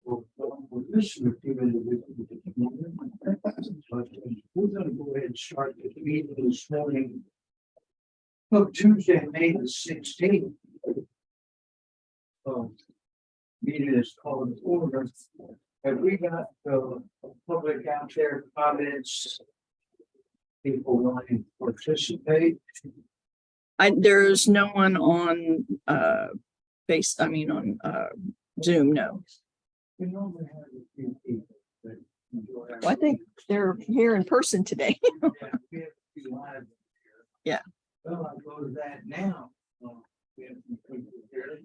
Well, with this, we're going to go ahead and start the meeting this morning. Oh, Tuesday, May the 16th. Meeting is called to order. Have we got public out there comments? People wanting to participate? There's no one on Zoom, no. We normally have a few people that enjoy our- Well, I think they're here in person today. Yeah, we have a few live here. Yeah. Well, I'll go to that now. We have some people here.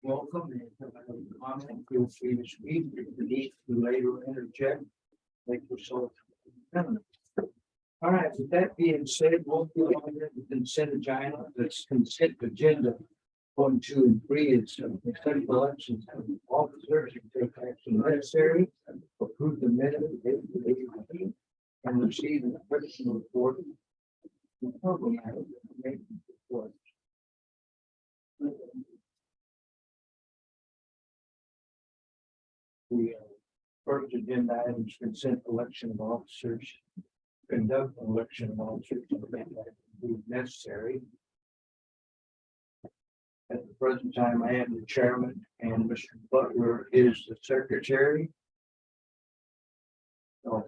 Welcome. And if you have a comment, feel free to speak. If you need to later interject, make yourself known. All right, with that being said, we'll go on to the consent agenda. That's consent agenda. 1, 2, and 3 is consent elections of officers and take action necessary. Approve the minutes and receive the personal report. The program report. The first agenda item is consent election of officers. Conduct an election of officers if necessary. At the present time, I am the chairman and Mr. Butler is the secretary.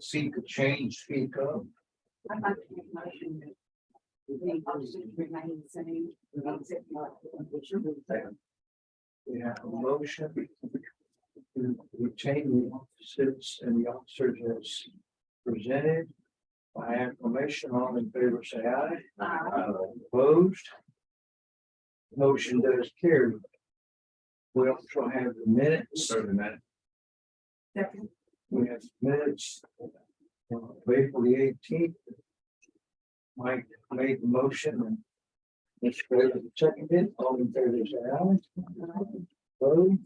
Seek a change, speak up. I'd like to make a motion that the officers remain the same. We have a motion to retain the officers and the officers as presented by acclamation. All in favor, say aye. Aye. Opposed? Motion does carry. We also have the minutes. Second. We have minutes of April the 18th. Mike made the motion and Mr. President seconded. All in favor, say aye. Opposed?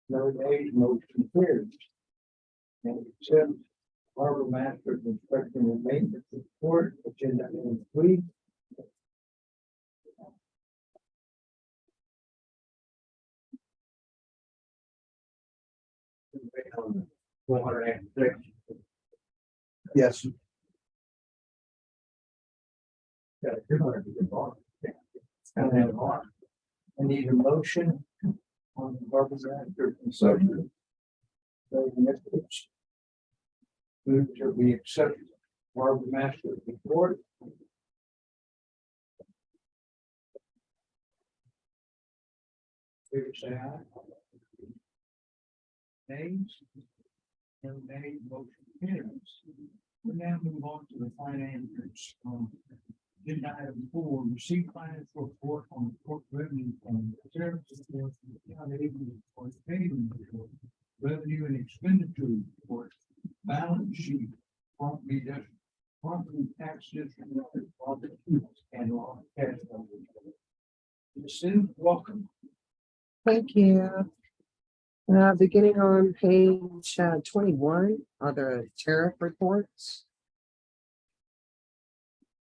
No nays, motion carries. And accept harbor master's inspection and maintenance report, agenda item 3. Yes. Yeah, you're going to be involved. I need a motion on the harbor master concession. So the next page. Move to be accepted harbor master report. Favor say aye. Names. No nays, motion carries. We now move on to the finances. Agenda item 4, receive financial report on the court revenue fund. Services for the county report, payment report, revenue and expenditure report, balance sheet, property tax district, and law cash flow. Sue, welcome. Thank you. Beginning on page 21 are the tariff reports.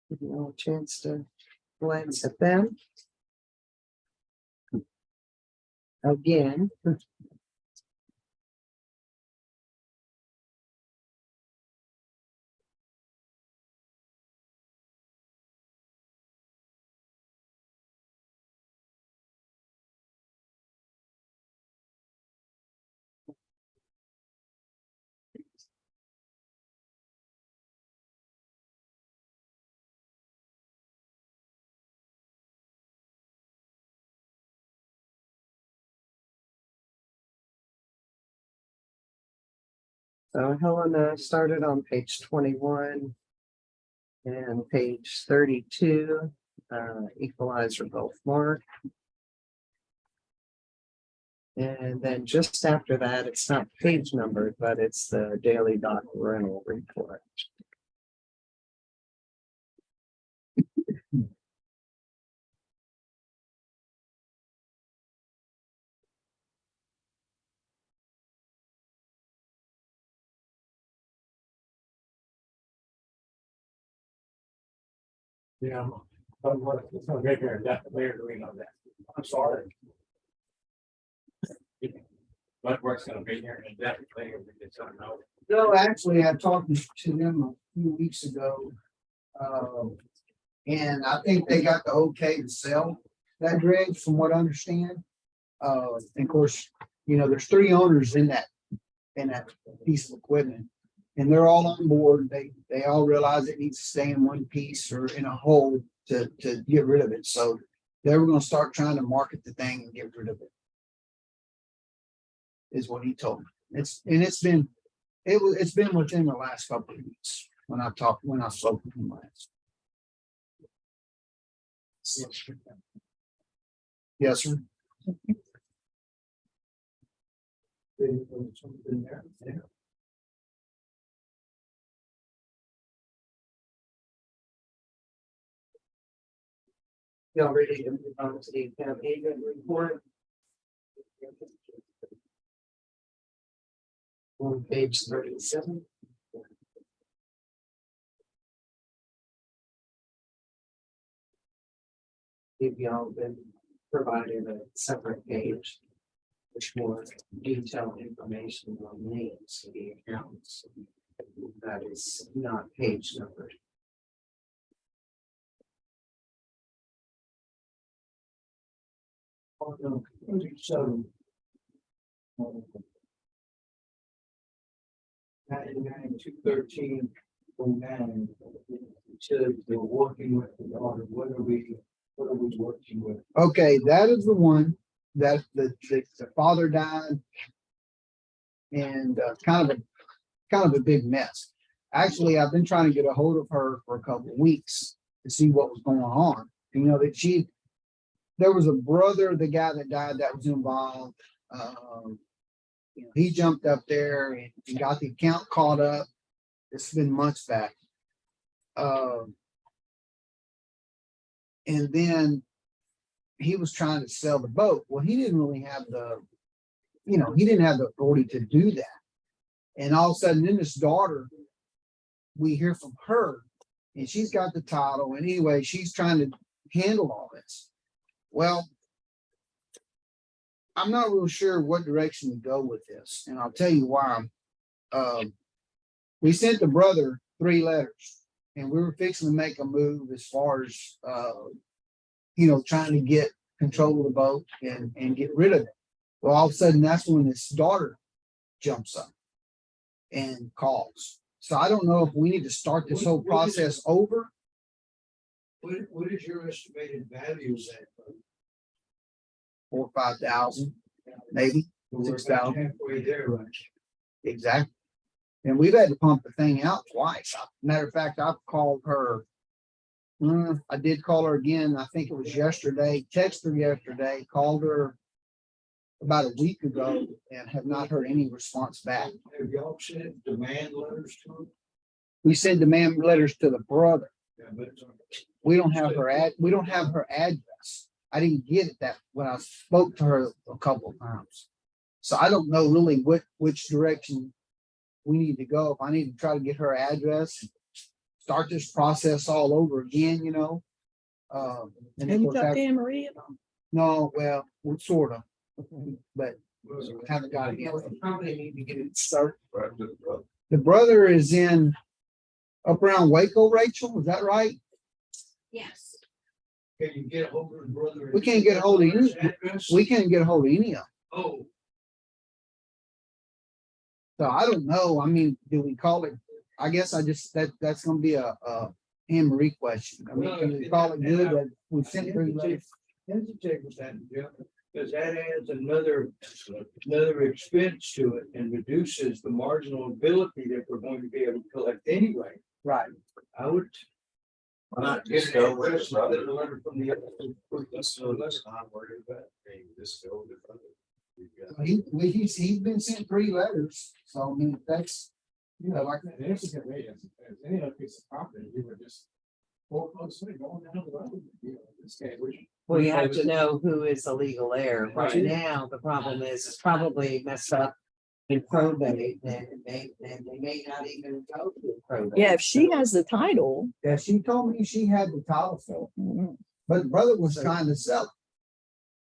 Give you all a chance to glance at them. Again. So Helena started on page 21 and page 32, equalizer both marked. And then just after that, it's not page numbered, but it's the daily dock rental report. Yeah. It's not right here. That's where we know that. I'm sorry. what work's gonna be here and definitely we get something out. No, actually, I talked to them a few weeks ago. And I think they got the okay to sell that dredge, from what I understand. And of course, you know, there's 3 owners in that piece of equipment. And they're all on board. They all realize it needs to stay in one piece or in a hole to get rid of it. So they were gonna start trying to market the thing and get rid of it. Is what he told me. It's been within the last couple of weeks when I spoke with him last. Yes, sir. Y'all ready to move on to the agent report? On page 37. If y'all been provided a separate page, which more detailed information on names of the accounts. That is not page numbered. So. 99-213-09. So they're working with the daughter. What are we working with? Okay, that is the one that the father died. And kind of a big mess. Actually, I've been trying to get a hold of her for a couple of weeks to see what was going on. You know, there was a brother, the guy that died, that was involved. You know, he jumped up there and got the account caught up. It's been months back. And then he was trying to sell the boat. Well, he didn't really have he didn't have the authority to do that. And all of a sudden, then this daughter, we hear from her, and she's got the title. And anyway, she's trying to handle all this. Well, I'm not real sure what direction to go with this, and I'll tell you why. We sent the brother 3 letters, and we were fixing to make a move as far as trying to get control of the boat and get rid of it. Well, all of a sudden, that's when this daughter jumps up and calls. So I don't know if we need to start this whole process over. What is your estimated value of that? 4,000 or 5,000, maybe We're 6,000. halfway there, right? Exactly. And we've had to pump the thing out twice. Matter of fact, I've called her. I did call her again. I think it was yesterday. Texted her yesterday, called her about a week ago, and have not heard any response back. Have y'all sent demand letters to them? We send demand letters to the brother. Yeah, but We don't have her address. I didn't get it that when I spoke to her a couple of times. So I don't know really which direction we need to go. If I need to try to get her address, start this process all over again, and Have of you course, talked to Anne Marie at all? no, well, sort of, but haven't got it yet. Probably need to get it started. The brother is up around Waco, Rachel, is that right? Yes. can you get a hold of the brother? We can't get a hold of his any- address? We can't get a hold of any of them. Oh, So I don't know. I mean, do we call it? I guess that's gonna be a Anne Marie question. I mean, can we call it good that we sent her letters? hesitate with that, Jeff, because that adds another expense to it and reduces the marginal ability that we're going to be able to collect anyway. Right. I would. Why not Get just an go with address the brother? and get a letter from the other. Not worried about paying this bill. He's been sent 3 letters. So I mean, that's, like. The instant rate is any other piece of property, you would just foreclose it going down the road. In this case, Well, you have to know who is the legal heir. Right Right. now, the problem is it's probably messed up in probate, and they may not even go to probate. Yeah, if she has the title. Yeah, she told me she had the title for it, but the brother was trying to sell it.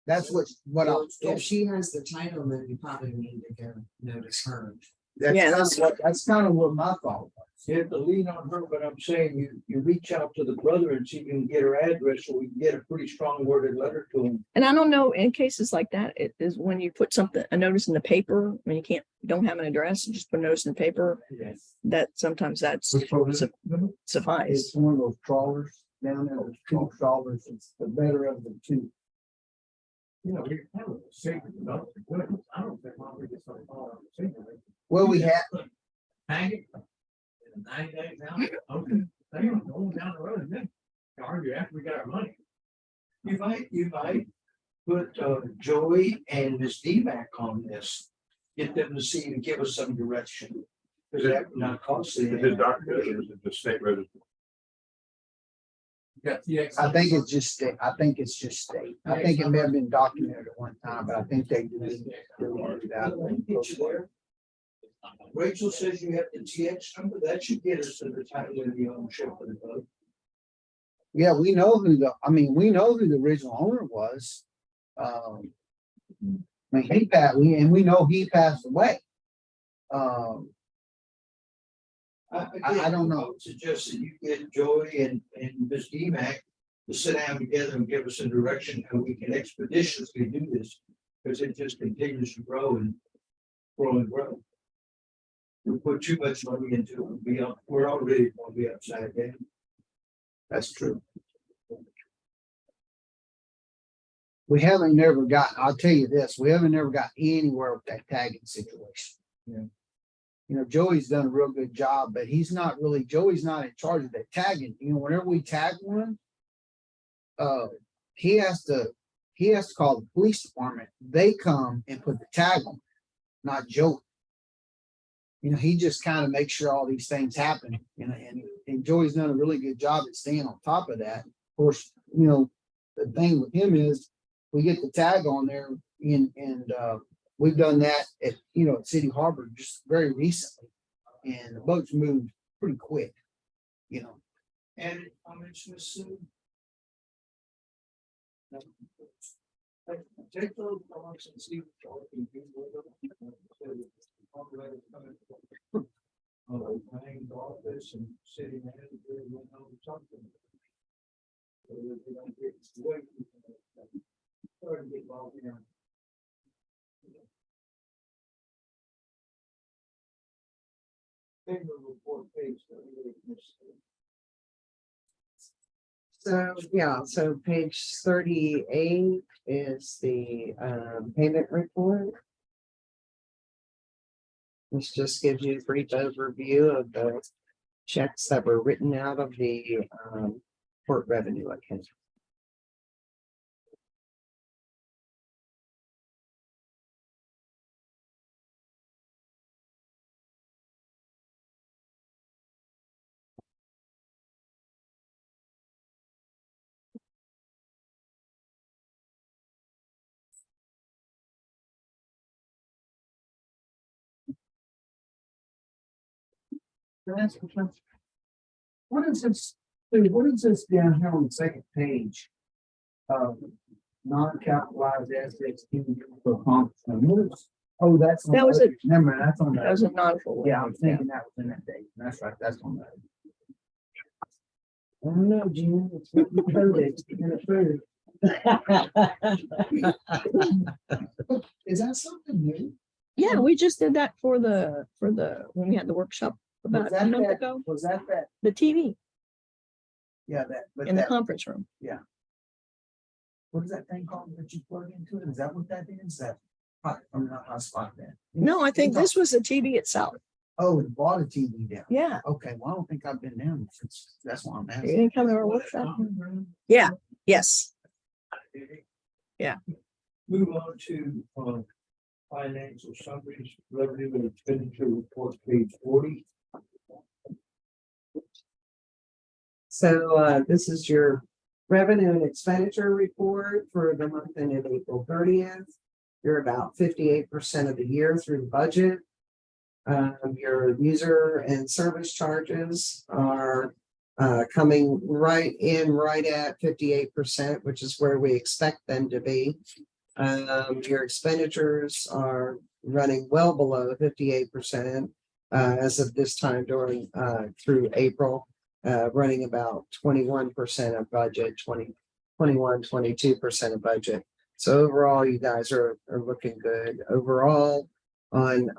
That's what I was If told. she has the title, then you probably need to go notice her. Yeah, That's kind of what my thought was. You have to lean on her, but I'm saying you reach out to the brother and see if you can get her address, so we can get a pretty strong worded letter to him. And I don't know, in cases like that, it is when you put a notice in the paper, when you don't have an address, you just put a notice in the paper, that sometimes that's suffice. It's one of those trawlers down there, those two trawlers, it's the better of the two. You know, we have a secret about the goods. I don't think we get something on the secret. Well, we had, Hang it. And 9 days out, okay, they are going down the road and then argue after we got our money. You might put Joey and Ms. D-Mac on this. Get them to see and give us some direction. Because that would not costly. Is it documented or is it just state registered? I think it's just state, I think it's just state. I think it may have been documented at one time, but I think they deleted that. Get you there. Rachel says you have the TX number. That should get us to the title of the ownership of the boat. Yeah, we know who we know who the original owner was. I mean, we know he passed away. I don't know. I would suggest that you get Joey and Ms. D-Mac to sit down together and give us a direction how we can expeditiously do this. Because it just continues to grow and grow and grow. We put too much money into it. We're already going to be upside down. That's true. We haven't never got, I'll tell you this, we haven't never got anywhere with that tagging situation. Yeah. You know, Joey's done a real good job, but Joey's not in charge of that tagging. You know, whenever we tag one, he has to call the police department. They come and put the tag on, not Joey. You know, he just kind of makes sure all these things happen, you know, and Joey's done a really good job at staying on top of that. Of course, you know, the thing with him is we get the tag on there and we've done that at City Harbor just very recently, and the boats moved pretty quick, you know. And comments, Ms. Sue? Take those comments and see what you can do with them. Paying office and city manager went over something. So that they don't get way too starting to get bogged down. Annual report page 38. So page 38 is the payment report. This just gives you a brief overview of the checks that were written out of the port revenue account. What is this? What is this down here on the second page? Non-capitalized assets for accomplishment. That's. That was a- Remember, that's on That was that. a non-full. Yeah, I was thinking that was in that date. That's right, that's on that. I don't know, Gina, it's what you coded and approved. Is that something new? Yeah, we just did that for the, when we had the workshop about a month ago, Was that? the TV Yeah, that, but in the that, conference room. what is that thing called that you plug into it? Is that what that is? That, I'm not, I spot that. No, I think this was the TV itself. Oh, it bought a TV down. Yeah, Okay, well, I don't think I've been down since, that's why I'm you asking. didn't come to our workshop. Yeah, yes. Yeah. Move on to financial summaries, revenue and expenditure report, page 40. So this is your revenue and expenditure report for the month ended April 30th. You're about 58% of the year through the budget. Your user and service charges are coming right at 58%, which is where we expect them to be. Your expenditures are running well below 58%. As of this time during, through April, running about 21% of budget, 22% of budget. So overall, you guys are looking good. Overall, on,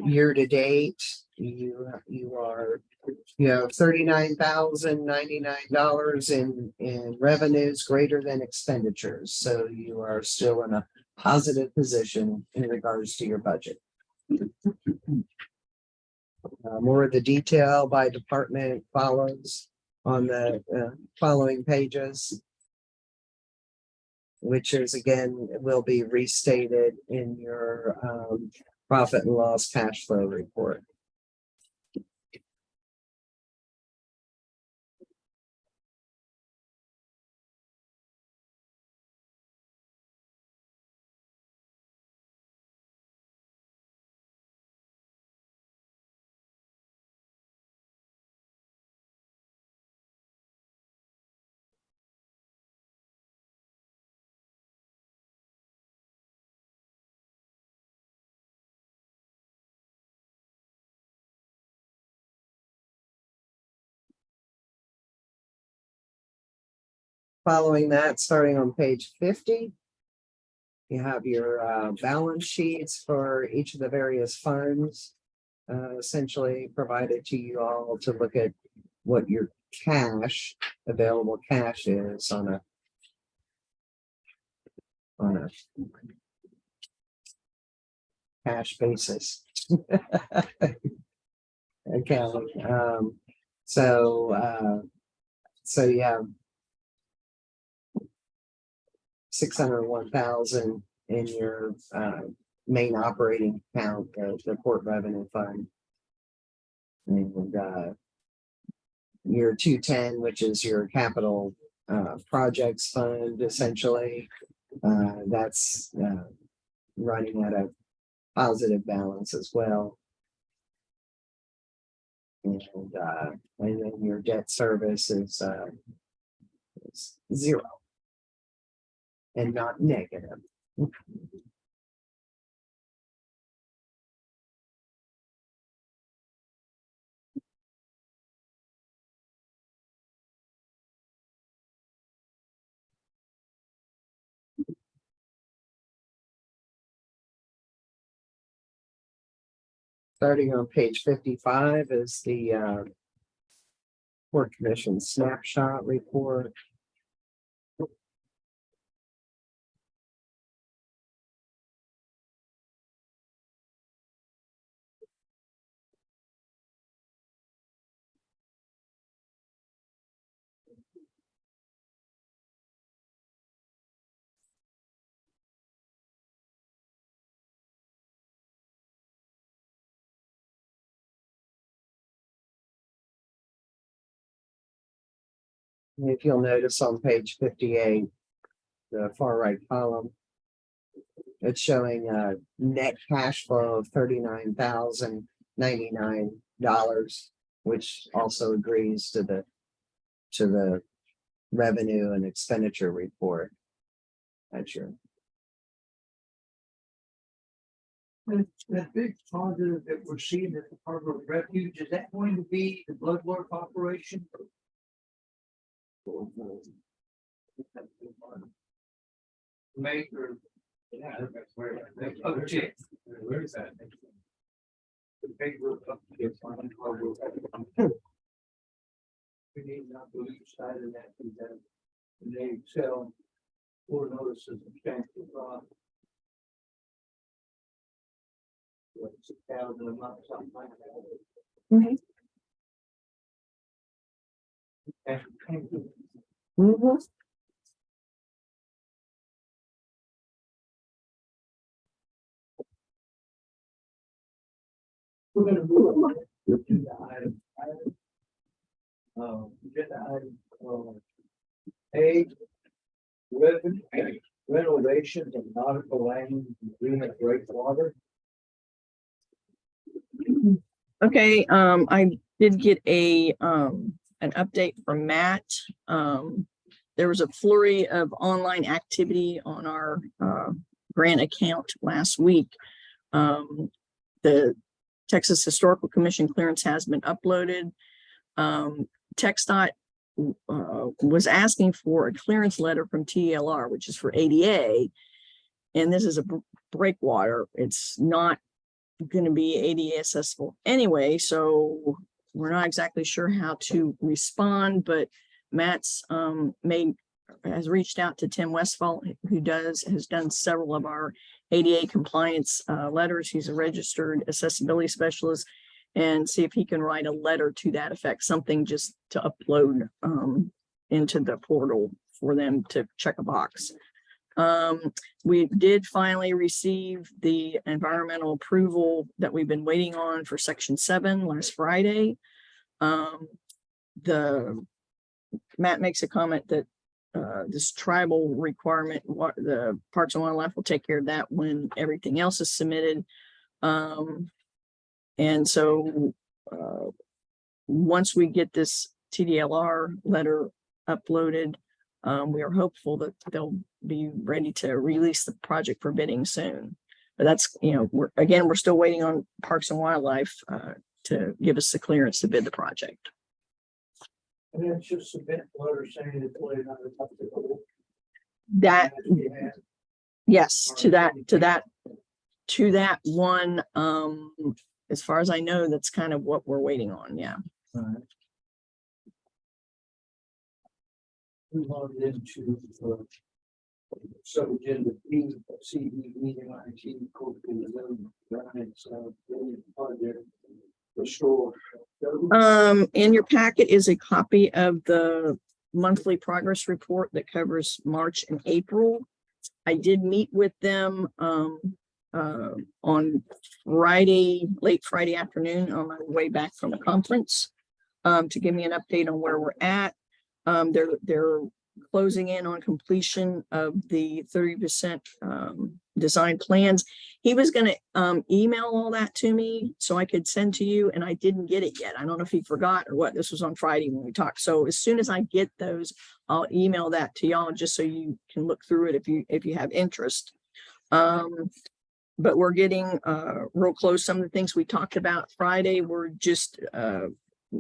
year to date, you have $39,099 in revenues greater than expenditures. So you are still in a positive position in regards to your budget. More of the detail by department follows on the following pages, which is again will be restated in your profit and loss cash flow report. Following that, starting on page 50, you have your balance sheets for each of the various funds, essentially provided to you all to look at what your available cash is on a cash basis. Okay. So you have 601,000 in your main operating account, the port revenue fund. And your 210, which is your capital projects fund, essentially, that's running at a positive balance as well. And then your debt service is 0 and not negative. Starting on page 55 is the Port Commission snapshot report. If you'll notice on page 58, the far right column, it's showing a net cash flow of $39,099, which also agrees to the revenue and expenditure report. That's your That big positive that we're seeing at the Harbor of Refuge, is that going to be the blood work operation? Maker. Yeah, that's where. Okay. Where is that? The paper up here on the Harbor. We need not to lose sight of that, because they sell 4 notices of substantial fraud. What, 6,000 a month, something like that. Mhm. Mhm. We're gonna move on to the item. Agenda item, A, renovations of nautical land, agreement breakwater. Okay, I did get an update from Matt. there was a flurry of online activity on our grant account last week. The Texas Historical Commission clearance has been uploaded. TxDOT was asking for a clearance letter from TLR, which is for ADA, and this is a breakwater. It's not going to be ADA accessible anyway, so we're not exactly sure how to respond, but Matt's has reached out to Tim Westfall, who has done several of our ADA compliance letters. He's a registered accessibility specialist, and see if he can write a letter to that effect, something just to upload into the portal for them to check a box. We did finally receive the environmental approval that we've been waiting on for Section 7 last Friday. Matt makes a comment that this tribal requirement, the Parks and Wildlife will take care of that when everything else is submitted. And so once we get this TDLR letter uploaded, we are hopeful that they'll be ready to release the project for bidding soon. But that's, we're still waiting on Parks and Wildlife to give us the clearance to bid the project. And then just submit a letter saying that we're not up to the That, yes, to that one, as far as I know, that's kind of what we're waiting on. Yeah. move on into sub-agenda B, CD meeting IT code in the project restore. In your packet is a copy of the monthly progress report that covers March and April. I did meet with them on Friday, late Friday afternoon on my way back from a conference to give me an update on where we're at. They're closing in on completion of the 30% design plans. He was going to email all that to me so I could send to you, and I didn't get it yet. I don't know if he forgot or what. This was on Friday when we talked. So as soon as I get those, I'll email that to y'all just so you can look through it if you have interest. But we're getting real close. Some of the things we talked about Friday were just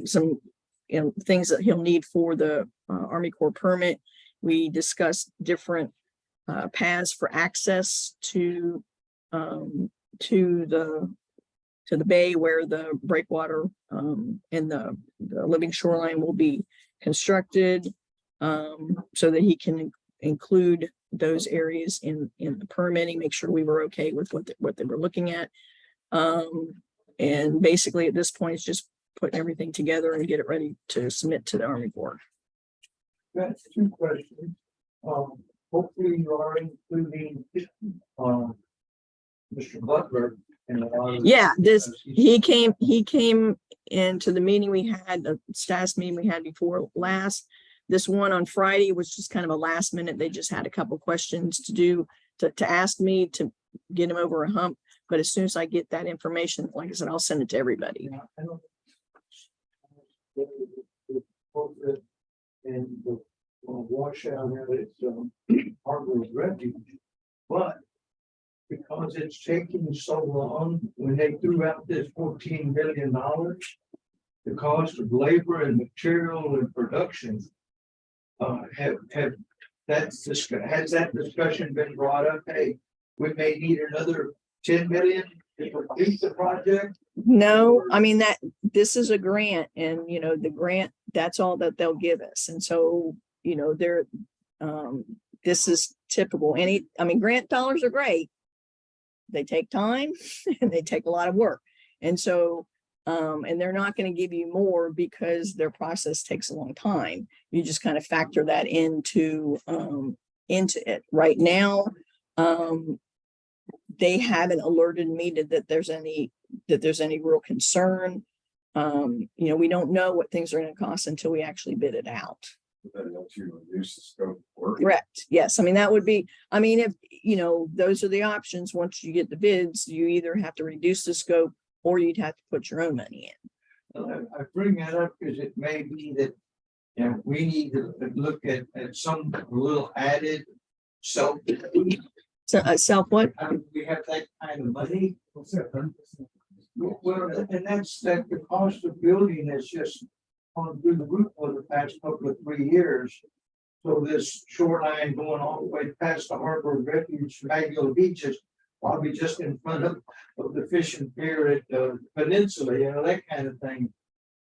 some things that he'll need for the Army Corps permit. We discussed different paths for access to the bay where the breakwater and the living shoreline will be constructed, so that he can include those areas in the permitting, make sure we were okay with what they were looking at. And basically at this point, it's just putting everything together and get it ready to submit to the Army Corps. That's two questions. Hopefully you are including Mr. Butler in a lot of. Yeah, he came into the meeting we had, the staff meeting we had before last. This one on Friday was just kind of a last minute. They just had a couple questions to ask me to get him over a hump. But as soon as I get that information, like I said, I'll send it to everybody. Yeah, I don't. And the washout there, it's Harbor Refuge, but because it's taking so long, when they threw out this $14 billion, the cost of labor and material and production, has that discussion been brought up? Hey, we may need another 10 million to complete the project. No, I mean this is a grant, and the grant, that's all that they'll give us. And so, they're this is typical. Grant dollars are great. They take time and they take a lot of work. And so, and they're not going to give you more because their process takes a long time. You just kind of factor that into it. Right now, they haven't alerted me that there's any real concern. We don't know what things are going to cost until we actually bid it out. That helps you reduce the scope of work. Correct. Yes. That would be, if, those are the options. Once you get the bids, you either have to reduce the scope or you'd have to put your own money in. I bring that up because it may be that And we need to look at some little added self. So, self what? We have that kind of money. What's that, 30%? Well, and that's that the cost of building is just on through the roof for the past couple of 3 years. So this shoreline going all the way past the harbor refuge, Magnolia Beach is probably just in front of the fish and pier at the peninsula, you know, that kind of thing.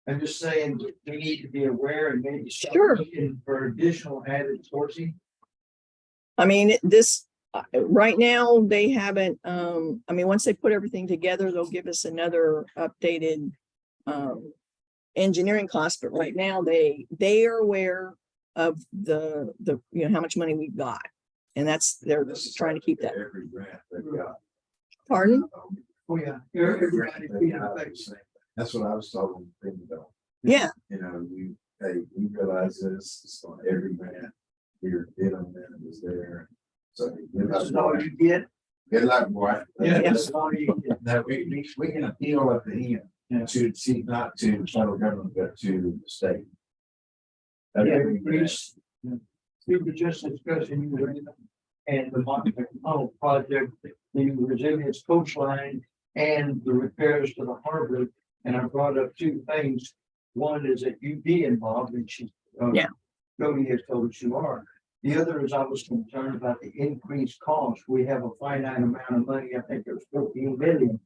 I'm just saying we need to be aware and maybe start Sure. looking for additional added sourcing. I mean, this, right now, they haven't, I mean, once they put everything together, they'll give us another updated engineering cost, but right now they are aware of the, you know, how much money we've got. And they're just trying to keep that. Every grant they've got. Pardon? Oh, yeah. Every Everybody grant being they've got affected. the same. That's what I was talking to them about. Yeah, You know, we realize this, it's on every grant. We were did on that, it was there. So. This is all you get. Good luck, boy. Yeah, this is all you get. That we can appeal at the end to see, not to the federal government, but to the state. At Yeah, every grant. we were just discussing and the Monte Carlo project, the resilience coastline and the repairs to the harbor. And I brought up two things. One is that you be involved and she. Yeah. Jody has told us you are. The other is I was concerned about the increased cost. We have a finite amount of money. I think there's 14 million.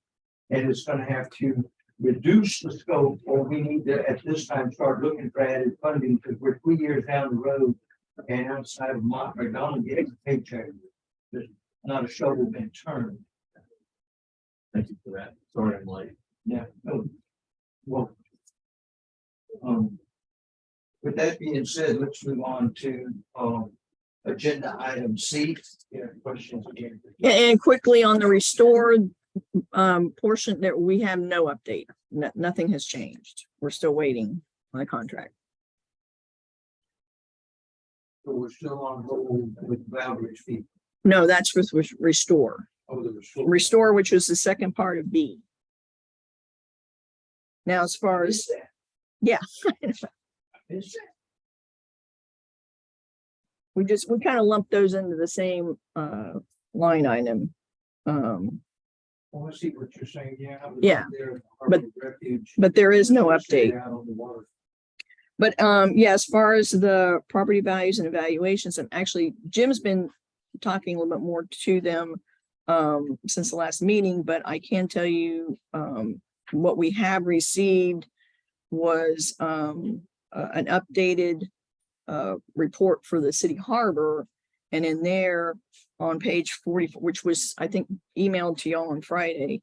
And it's gonna have to reduce the scope, or we need to, at this time, start looking for added funding, because we're 3 years down the road. And outside of McDonald getting a paycheck, there's not a shovel been turned. Thank you for that. Sorry, I'm late. Yeah, no. Well. With that being said, let's move on to, agenda item C. Yeah, questions again. and quickly on the restored portion, that we have no update. Nothing has changed. We're still waiting on the contract. So we're still on hold with Valdridge fee. No, that's with restore. Oh, the restore. Restore, which was the second part of B. Now, as far as, yeah. Is that? we kind of lumped those into the same line item. Well, I see what you're saying, yeah. I was Yeah, up there at the but- Harbor Refuge. But there is no update. Out on the water. But yeah, as far as the property values and evaluations, and actually Jim's been talking a little bit more to them since the last meeting, but I can tell you what we have received was an updated report for the city harbor. And in there on page 44, which was, I think, emailed to y'all on Friday,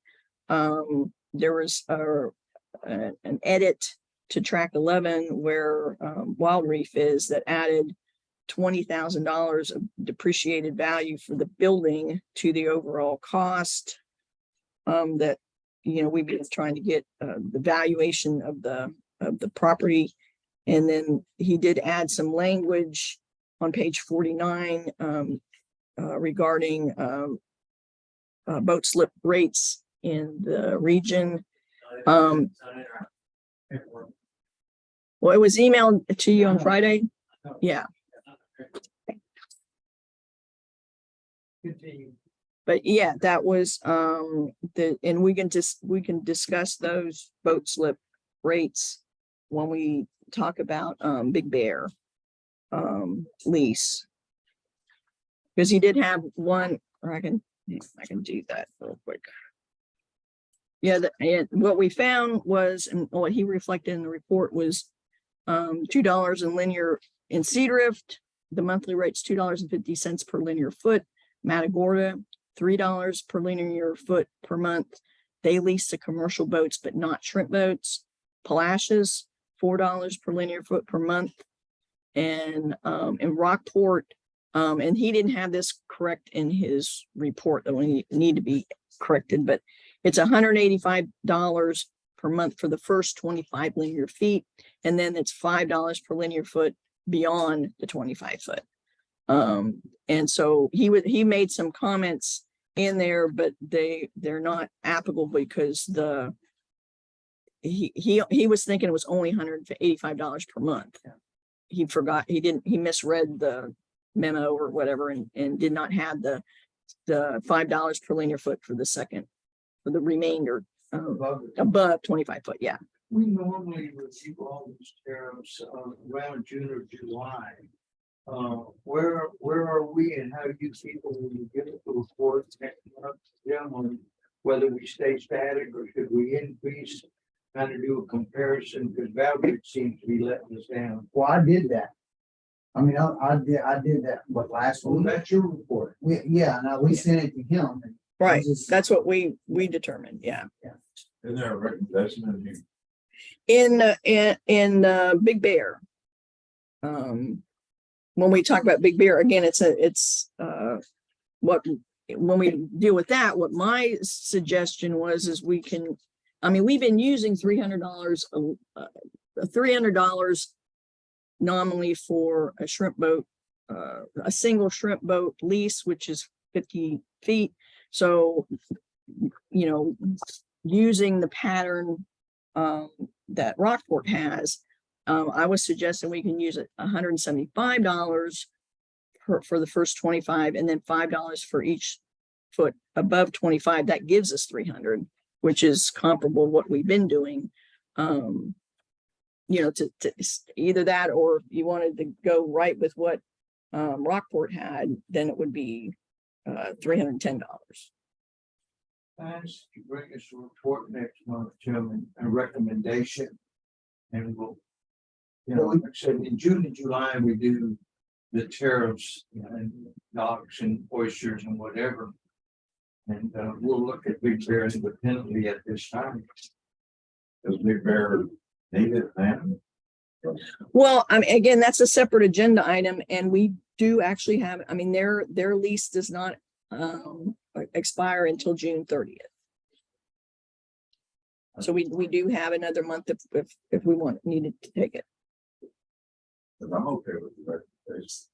there was an edit to track 11 where Wild Reef is, that added $20,000 of depreciated value for the building to the overall cost. That, you know, we've been trying to get the valuation of the property. And then he did add some language on page 49 regarding boat slip rates in the region. Well, it was emailed to you on Friday. Yeah, Continue. but yeah, that was and we can discuss those boat slip rates when we talk about Big Bear lease. Because he did have one, or I can do that real quick. Yeah, and what we found was, and what he reflected in the report was $2 in linear in Seadrift. The monthly rate's $2.50 per linear foot. Matagorda, $3 per linear foot per month. They lease the commercial boats, but not shrimp boats. Palacios, $4 per linear foot per month. And in Rockport, and he didn't have this correct in his report, that we need to be corrected, but it's $185 per month for the first 25 linear feet. And then it's $5 per linear foot beyond the 25 foot. And so he made some comments in there, but they're not applicable because he was thinking it was only $185 per month. he forgot, he misread the memo or whatever and did not have the $5 per linear foot for the remainder above 25 foot. Yeah. We normally review all these tariffs around June or July. Where are we and how do you people when you give it the report next month, on whether we stay static or should we increase? Kind of do a comparison because Valerie seems to be letting us down. Well, I did that. I mean, I did that, what, last Well, week? that's your report. We sent it to him. and Right. he just- That's what we determined. Yeah. Isn't there a recommendation in here? In Big Bear. When we talk about Big Bear, again, when we deal with that, what my suggestion was is we've been using $300 nominally for a shrimp boat, a single shrimp boat lease, which is 50 feet. So, using the pattern that Rockport has, I was suggesting we can use it $175 for the first 25 and then $5 for each foot above 25. That gives us 300, which is comparable to what we've been doing. To either that, or if you wanted to go right with what Rockport had, then it would be $310. Ask you bring us a report next month, Jim, and a recommendation. And we'll, like I said, in June and July, we do the tariffs and docks and oysters and whatever. And we'll look at Big Bear independently at this time. Does Big Bear need it now? Well, again, that's a separate agenda item, and we do actually have, their lease does not expire until June 30th. So we do have another month if we needed to take it. Because I'm okay with the recommendation.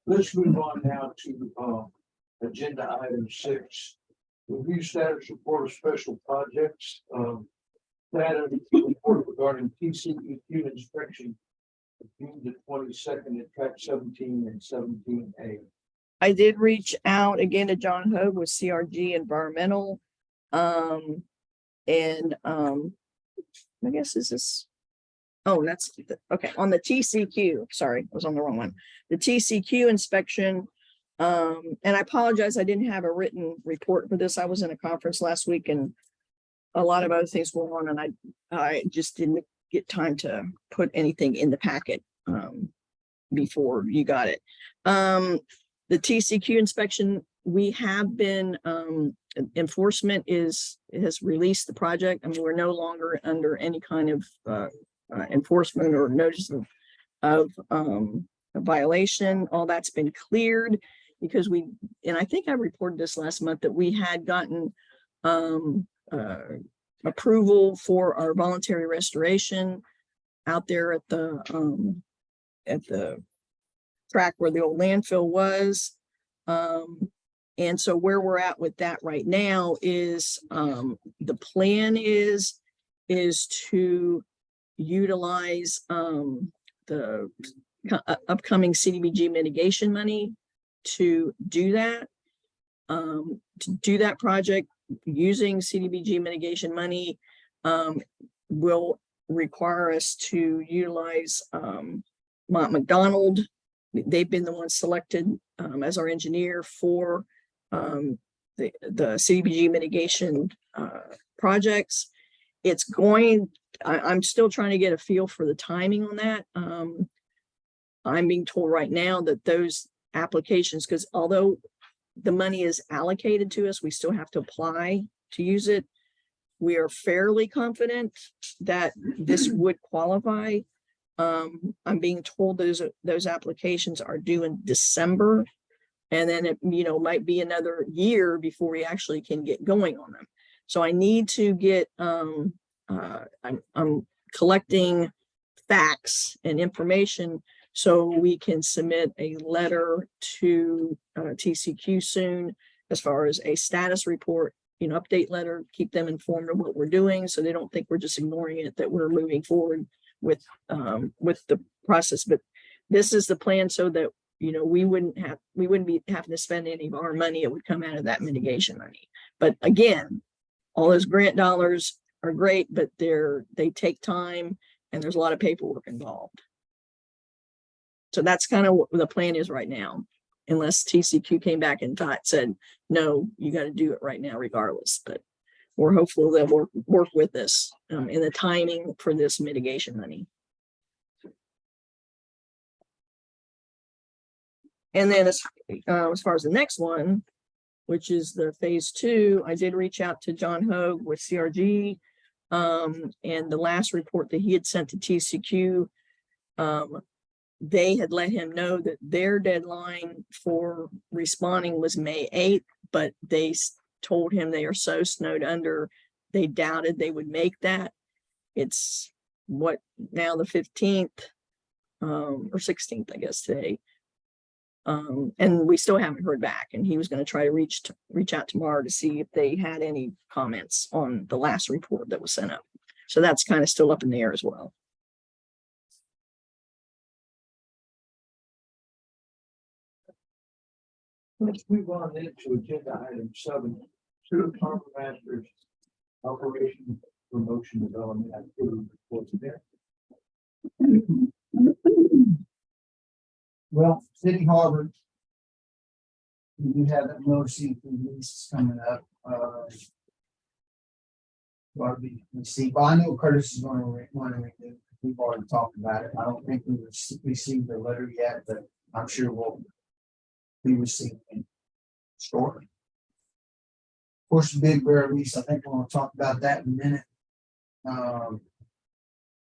Let's move on now to agenda item 6. Review status report of special projects. Status report regarding TCEQ inspection of June the 22nd at track 17 and 17A. I did reach out again to John Hogue with CRG Environmental. I guess this is, that's, okay, on the TCQ, sorry, I was on the wrong one. The TCQ inspection, and I apologize, I didn't have a written report for this. I was in a conference last week and a lot of other things going on, and I just didn't get time to put anything in the packet before you got it. The TCQ inspection, we have been, enforcement has released the project. We're no longer under any kind of enforcement or notice of a violation. All that's been cleared because and I think I reported this last month that we had gotten approval for our voluntary restoration out there at the track where the old landfill was. And so where we're at with that right now is the plan is to utilize the upcoming CDBG mitigation money to do that project. Using CDBG mitigation money will require us to utilize Mont McDonald. They've been the ones selected as our engineer for the CDBG mitigation projects. I'm still trying to get a feel for the timing on that. I'm being told right now that those applications, because although the money is allocated to us, we still have to apply to use it. We are fairly confident that this would qualify. I'm being told those applications are due in December, and then it might be another year before we actually can get going on them. So I need to get I'm collecting facts and information so we can submit a letter to TCQ soon as far as a status report, update letter, keep them informed of what we're doing, so they don't think we're just ignoring it, that we're moving forward with the process. But this is the plan so that, we wouldn't be having to spend any of our money. It would come out of that mitigation money. But again, all those grant dollars are great, but they take time and there's a lot of paperwork involved. So that's kind of what the plan is right now, unless TCQ came back and said, no, you got to do it right now regardless. But we're hopeful they'll work with us in the timing for this mitigation money. And then as far as the next one, which is the phase 2, I did reach out to John Hogue with CRG. And the last report that he had sent to TCQ, they had let him know that their deadline for responding was May 8th, but they told him they are so snowed under, they doubted they would make that. It's now the 15th or 16th, I guess, today. And we still haven't heard back, and he was going to try to reach out tomorrow to see if they had any comments on the last report that was sent up. So that's kind of still up in the air as well. Let's move on into agenda item 7, Sewer Harbor Masters Operation Promotion Development Activity Report there. Well, City Harbor. We do have that emergency release coming up. Let's see, but I know Curtis is going to renew. We've already talked about it. I don't think we received the letter yet, but I'm sure we'll be receiving it shortly. Of course, the big bear release, I think we're going to talk about that in a minute.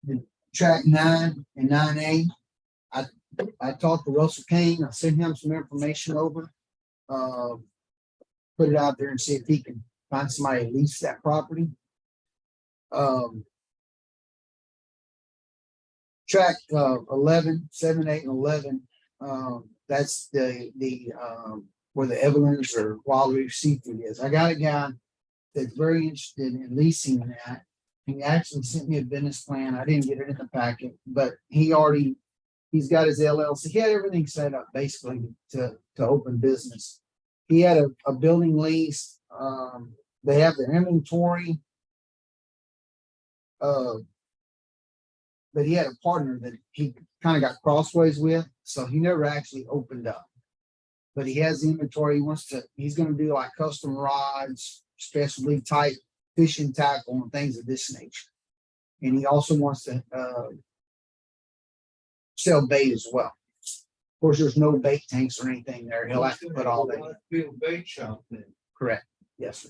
The track 9 and 9A. I talked to Russell Kane. I sent him some information over. Put it out there and see if he can find somebody to lease that property. Track 11, 7, 8, and 11. That's the where the Evelyn's or Wild Reef Seafood is. I got a guy that's very interested in leasing that. He actually sent me a business plan. I didn't get it in the packet, but he's got his LLC. He had everything set up basically to open business. He had a building lease. They have their inventory. But he had a partner that he kind of got crossways with, so he never actually opened up. But he has the inventory. He's going to do like custom rods, specialty type fishing tackle and things of this nature. And he also wants to sell bait as well. Of course, there's no bait tanks or anything there. He'll have to put all that. Be a bait shop then. Correct. Yes, sir.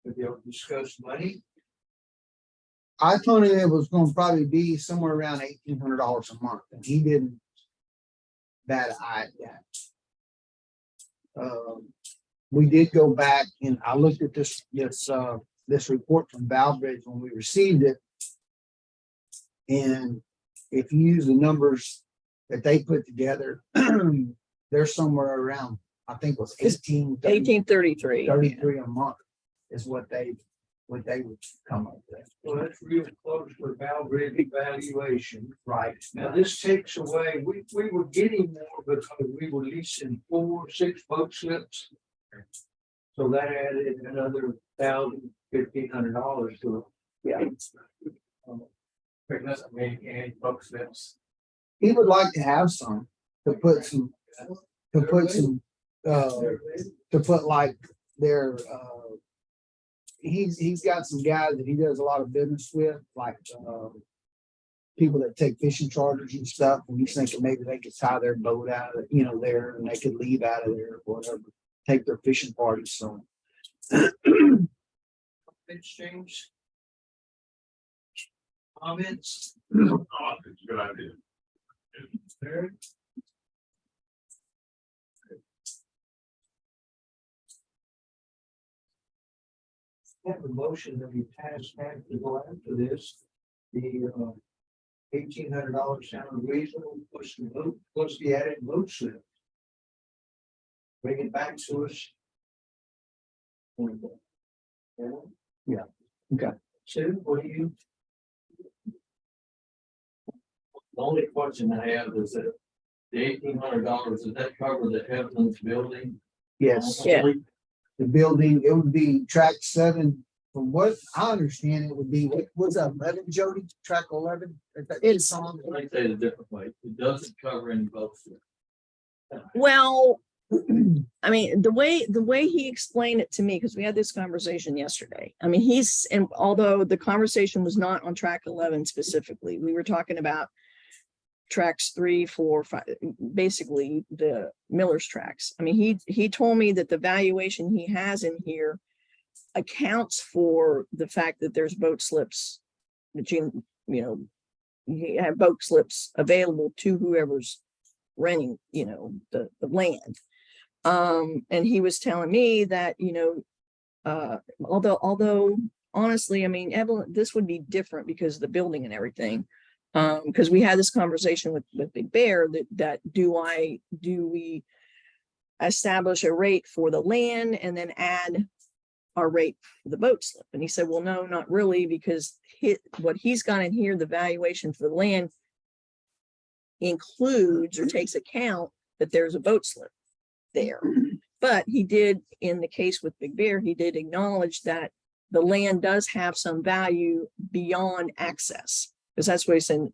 If you'll discuss money, I told him it was going to probably be somewhere around $1,800 a month, and he didn't bat an eye at that. We did go back and I looked at this report from Valbridge when we received it, and if you use the numbers that they put together, they're somewhere around, I think it was 1833 a month is what they would come up with. well, that's real close for Valbridge evaluation. Right. Now, this takes away, we were getting more because we were leasing 4, 6 boat slips. So that added another $1,500 to it. Yeah. But it doesn't make any book slips. He would like to have some to put like their he's got some guys that he does a lot of business with, like people that take fishing charters and stuff, and he's thinking maybe they could tie their boat out of there, and they could leave out of there or whatever, take their fishing parties. So Exchange. Comments? Oh, it's a good idea. Eric? Have a motion that we pass back to go after this, the $1,800 sound reasonable plus the boat, plus the added boat slip. Bring it back to us Yeah. Okay. Sue, what do you? The only question I have is that the $1,800, does that cover the Evans building? Yes. Yeah. The building, it would be track 7. From what I understand, it would be, what was that, 11, Jody? Track 11? It's- Let me say it a different way. It doesn't cover any boats. Well, I mean, the way he explained it to me, because we had this conversation yesterday. I mean, and although the conversation was not on track 11 specifically, we were talking about tracks 3, 4, 5, basically the Miller's tracks. I mean, he told me that the valuation he has in here accounts for the fact that there's boat slips that you have boat slips available to whoever's renting, the land. And he was telling me that, although honestly, I mean, Evelyn, this would be different because of the building and everything. Because we had this conversation with Big Bear that do we establish a rate for the land and then add our rate for the boat slip? And he said, well, no, not really, because what he's got in here, the valuation for the land includes or takes account that there's a boat slip there. But he did, in the case with Big Bear, he did acknowledge that the land does have some value beyond access. Because that's what he's saying,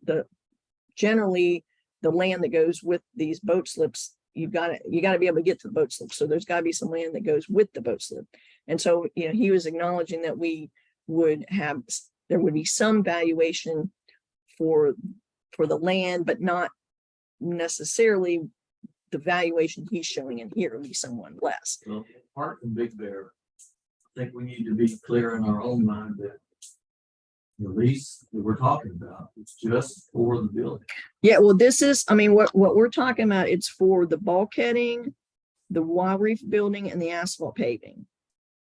generally the land that goes with these boat slips, you got to be able to get to the boat slip. So there's got to be some land that goes with the boat slip. And so, he was acknowledging that there would be some valuation for the land, but not necessarily the valuation he's showing in here would be somewhat less. Well, apart from Big Bear, I think we need to be clear in our own mind that the lease that we're talking about is just for the building. Yeah, well, this is, I mean, what we're talking about, it's for the bulkheading, the Wild Reef building, and the asphalt paving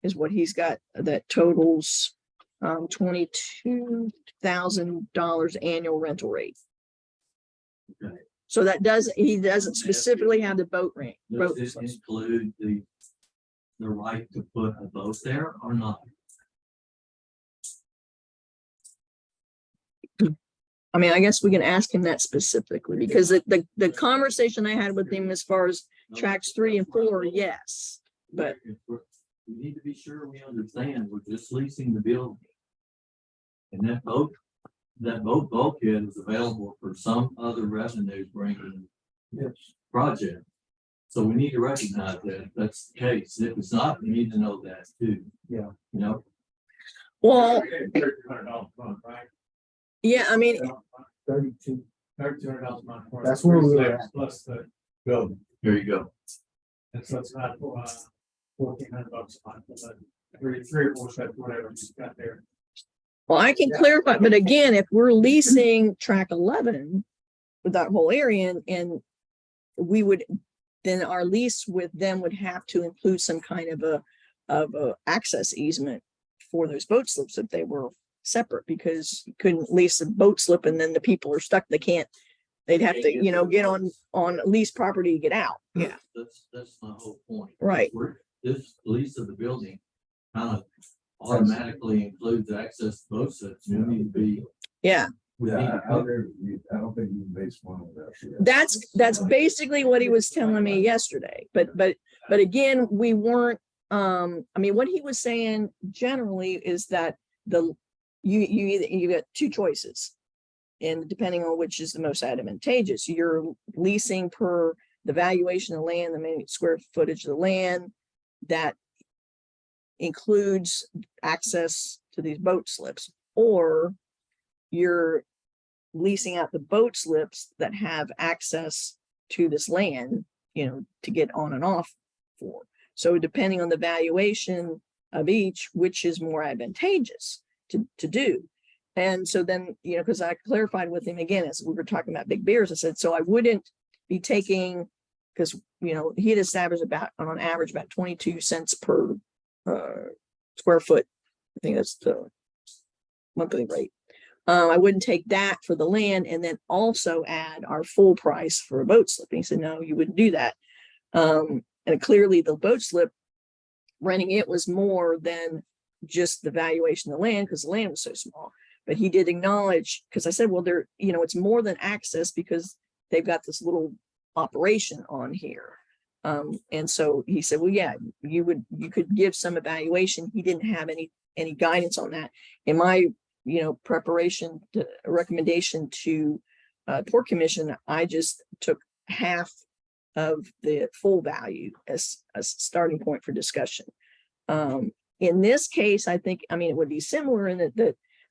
is what he's got that totals $22,000 annual rental rate. Okay. So he doesn't specifically have the boat rent. Does this include the right to put a boat there or not? I mean, I guess we can ask him that specifically because the conversation I had with him as far as tracks 3 and 4, yes, but We need to be sure we understand we're just leasing the building. And that boat bulkhead is available for some other revenue bringing project. So we need to recognize that that's the case. If it's not, we need to know that too. Yeah. well, $1,300 a month, right? yeah, I mean, 32. $1,300 a month. That's where we were at. Plus the building. There you go. And so it's not $1,400 a month, but three or four steps, whatever you got there. well, I can clarify, but again, if we're leasing track 11 with that whole area and then our lease with them would have to include some kind of a access easement for those boat slips if they were separate, because you couldn't lease a boat slip and then the people are stuck. They'd have to, get on leased property to get out. Yeah. That's my whole point. Right. This lease of the building kind of automatically includes access to boat slips. We need to be. Yeah. we need to I cover- don't think you can base one on that. That's basically what he was telling me yesterday. But again, we weren't, I mean, what he was saying generally is that you got two choices. And depending on which is the most advantageous, you're leasing per the valuation of the land, the main square footage of the land that includes access to these boat slips, or you're leasing out the boat slips that have access to this land, to get on and off for. So depending on the valuation of each, which is more advantageous to do. And so then, because I clarified with him again, as we were talking about Big Bears, I said, so I wouldn't be taking, because, he had established on average, about 22 cents per square foot. I think that's the monthly rate. I wouldn't take that for the land and then also add our full price for a boat slip. And he said, no, you wouldn't do that. And clearly the boat slip, renting it was more than just the valuation of the land, because the land was so small. But he did acknowledge, because I said, well, there, it's more than access because they've got this little operation on here. And so he said, well, yeah, you could give some evaluation. He didn't have any guidance on that. In my, preparation, recommendation to Port Commission, I just took half of the full value as a starting point for discussion. In this case, I think, it would be similar in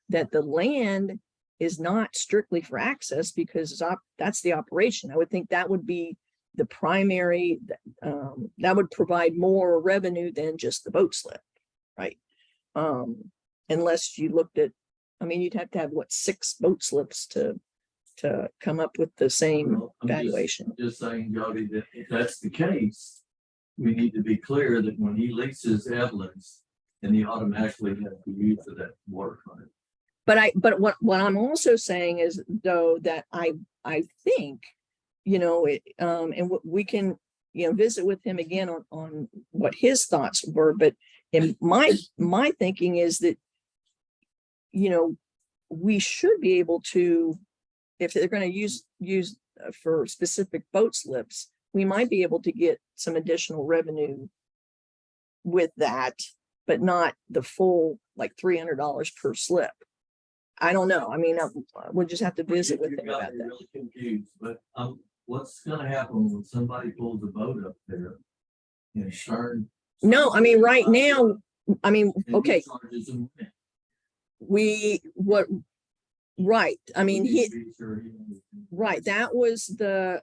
that the land is not strictly for access because that's the operation. I would think that would be the primary, that would provide more revenue than just the boat slip, right? Unless you looked at, you'd have to have 6 boat slips to come up with the same Well, I'm valuation. Just saying, Jody, that if that's the case, we need to be clear that when he leases Evelyn's, then he automatically has to use for that waterfront. But what I'm also saying is though, that I think, and we can, visit with him again on what his thoughts were. But in my thinking is that, we should be able to, if they're going to use for specific boat slips, we might be able to get some additional revenue with that, but not the full like $300 per slip. I don't know. We'll just have to visit with him about that. Really confused, but what's gonna happen when somebody pulls a boat up there and start? No, right now, okay, right. Right. That was the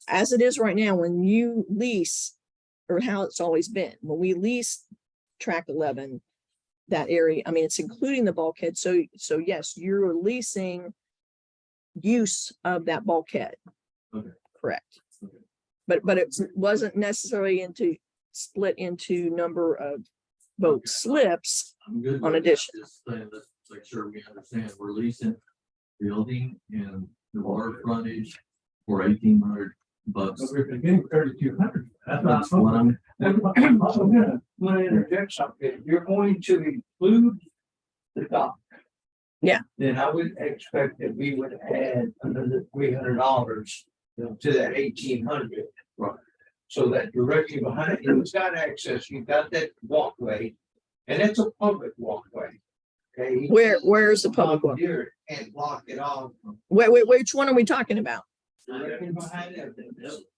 as it is right now, when you lease, or how it's always been, when we lease track 11, that area, it's including the bulkhead. So yes, you're leasing use of that bulkhead. Okay. Correct. Okay. But it wasn't necessarily split into number of boat slips. I'm good on with addition. that. Just saying, let's make sure we understand we're leasing building and the water frontage for $1,800. So we've been getting 3,200. That's what I'm. I'm also gonna interject something. You're going to include the dock. Yeah. Then I would expect that we would add another $300 to that 1,800. Right. So that directly behind it, it's got access, you've got that walkway, and it's a public walkway. Okay. Where's the public one? Here and block it off. Wait, which one are we talking about? Directly behind it.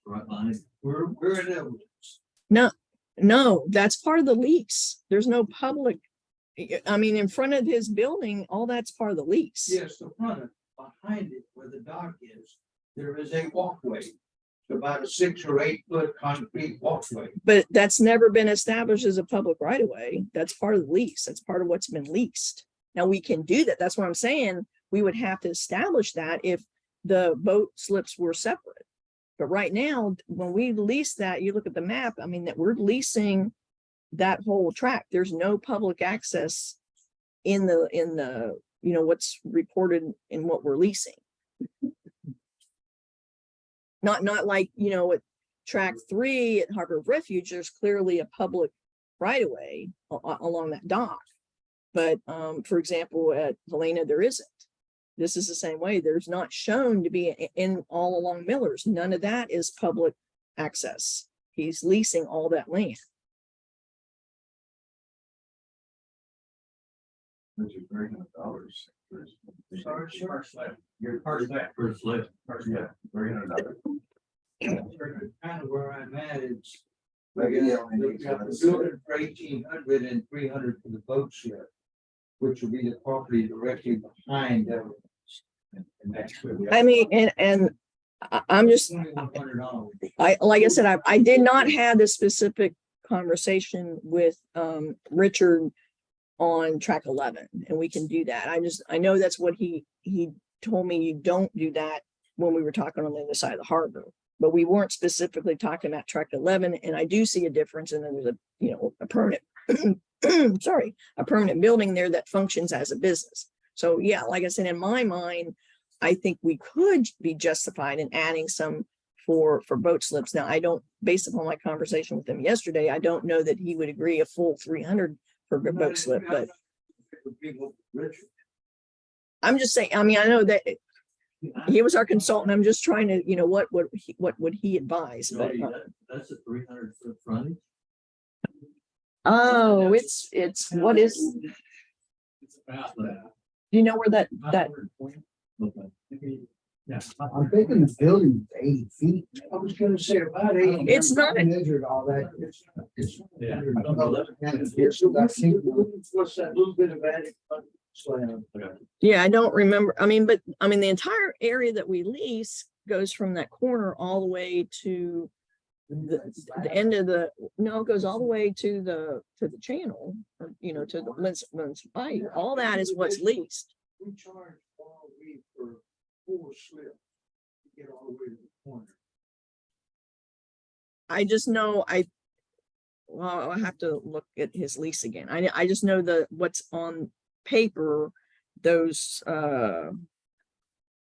Right behind. We're in a. No, that's part of the lease. There's no public. In front of his building, all that's part of the lease. Yes, the front, behind it where the dock is, there is a walkway. About a 6 or 8 foot concrete walkway. But that's never been established as a public right of way. That's part of the lease. That's part of what's been leased. Now we can do that. That's what I'm saying. We would have to establish that if the boat slips were separate. But right now, when we lease that, you look at the map, that we're leasing that whole tract. There's no public access in the what's reported in what we're leasing. Not like, at track 3 at Harbor of Refuge, there's clearly a public right of way along that dock. But for example, at Helena, there isn't. This is the same way. There's not shown to be in all along Miller's. None of that is public access. He's leasing all that land. Those are $300. First slip. Your part of that. First slip. Yeah, $300. Kind of where I'm at, it's. Maybe We they got only need the one. building for 1,800 and 300 for the boat slip, which will be the property directly behind them. And that's where we are. I'm just, $2,100. like I said, I did not have this specific conversation with Richard on track 11, and we can do that. I know that's what he told me. You don't do that when we were talking on the other side of the harbor, but we weren't specifically talking about track 11. And I do see a difference, and then there's a permanent a permanent building there that functions as a business. So yeah, like I said, in my mind, I think we could be justified in adding some for boat slips. Now, I don't, based upon my conversation with him yesterday, I don't know that he would agree a full 300 for a boat slip, but I'm just saying, I mean, I know that he was our consultant. I'm just trying to, what would he advise? But, Jody, that's a 300-foot frontage. oh, it's, what is, It's about that. do you know where that, Okay. Yeah. I'm thinking the building is 80 feet. I was gonna say about 80. It's not- I measured all that. Yeah. I don't know. What's that little bit of attic slab? yeah, I don't remember. I mean, the entire area that we lease goes from that corner all the way to the end of it goes all the way to the channel, or, to the Lincoln Bayou. All that is what's leased. We charge ROV for 4 slips to get all the way to the corner. I just know well, I have to look at his lease again. I just know what's on paper, those,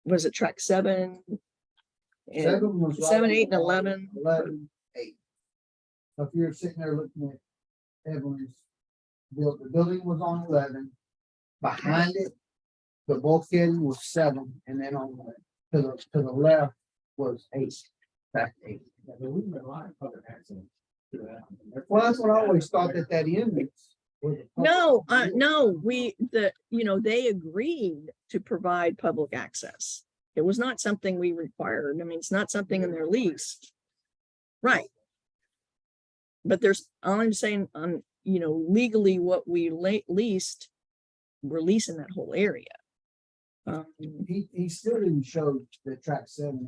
was it track 7? And 7 was. right 7, 8, and on 11. 11, 8. So if you're sitting there looking at Evelyn's, the building was on 11. Behind it, the bulkhead was 7, and then on to the left was 8. Back 8. Yeah, but we've got a lot of public access to that. Well, that's what I always thought that index was. a No, public- no, they agreed to provide public access. It was not something we required. I mean, it's not something in their lease. Right. But all I'm saying, legally what we leased, we're leasing that whole area. He still didn't show the track 7.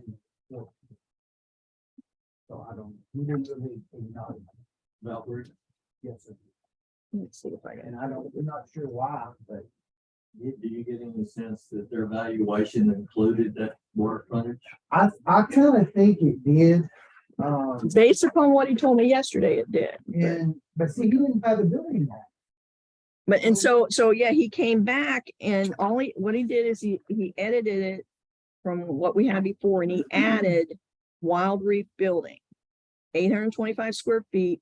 So I don't, he didn't really acknowledge. Valverde. Yes, sir. Let's see if I can. And I'm not sure why, but Do you get any sense that their valuation included that water frontage? I kind of think it did. Based upon what he told me yesterday, it did. But see, he didn't have the building yet. But and so yeah, he came back and what he did is he edited it from what we had before, and he added Wild Reef Building, 825 square feet,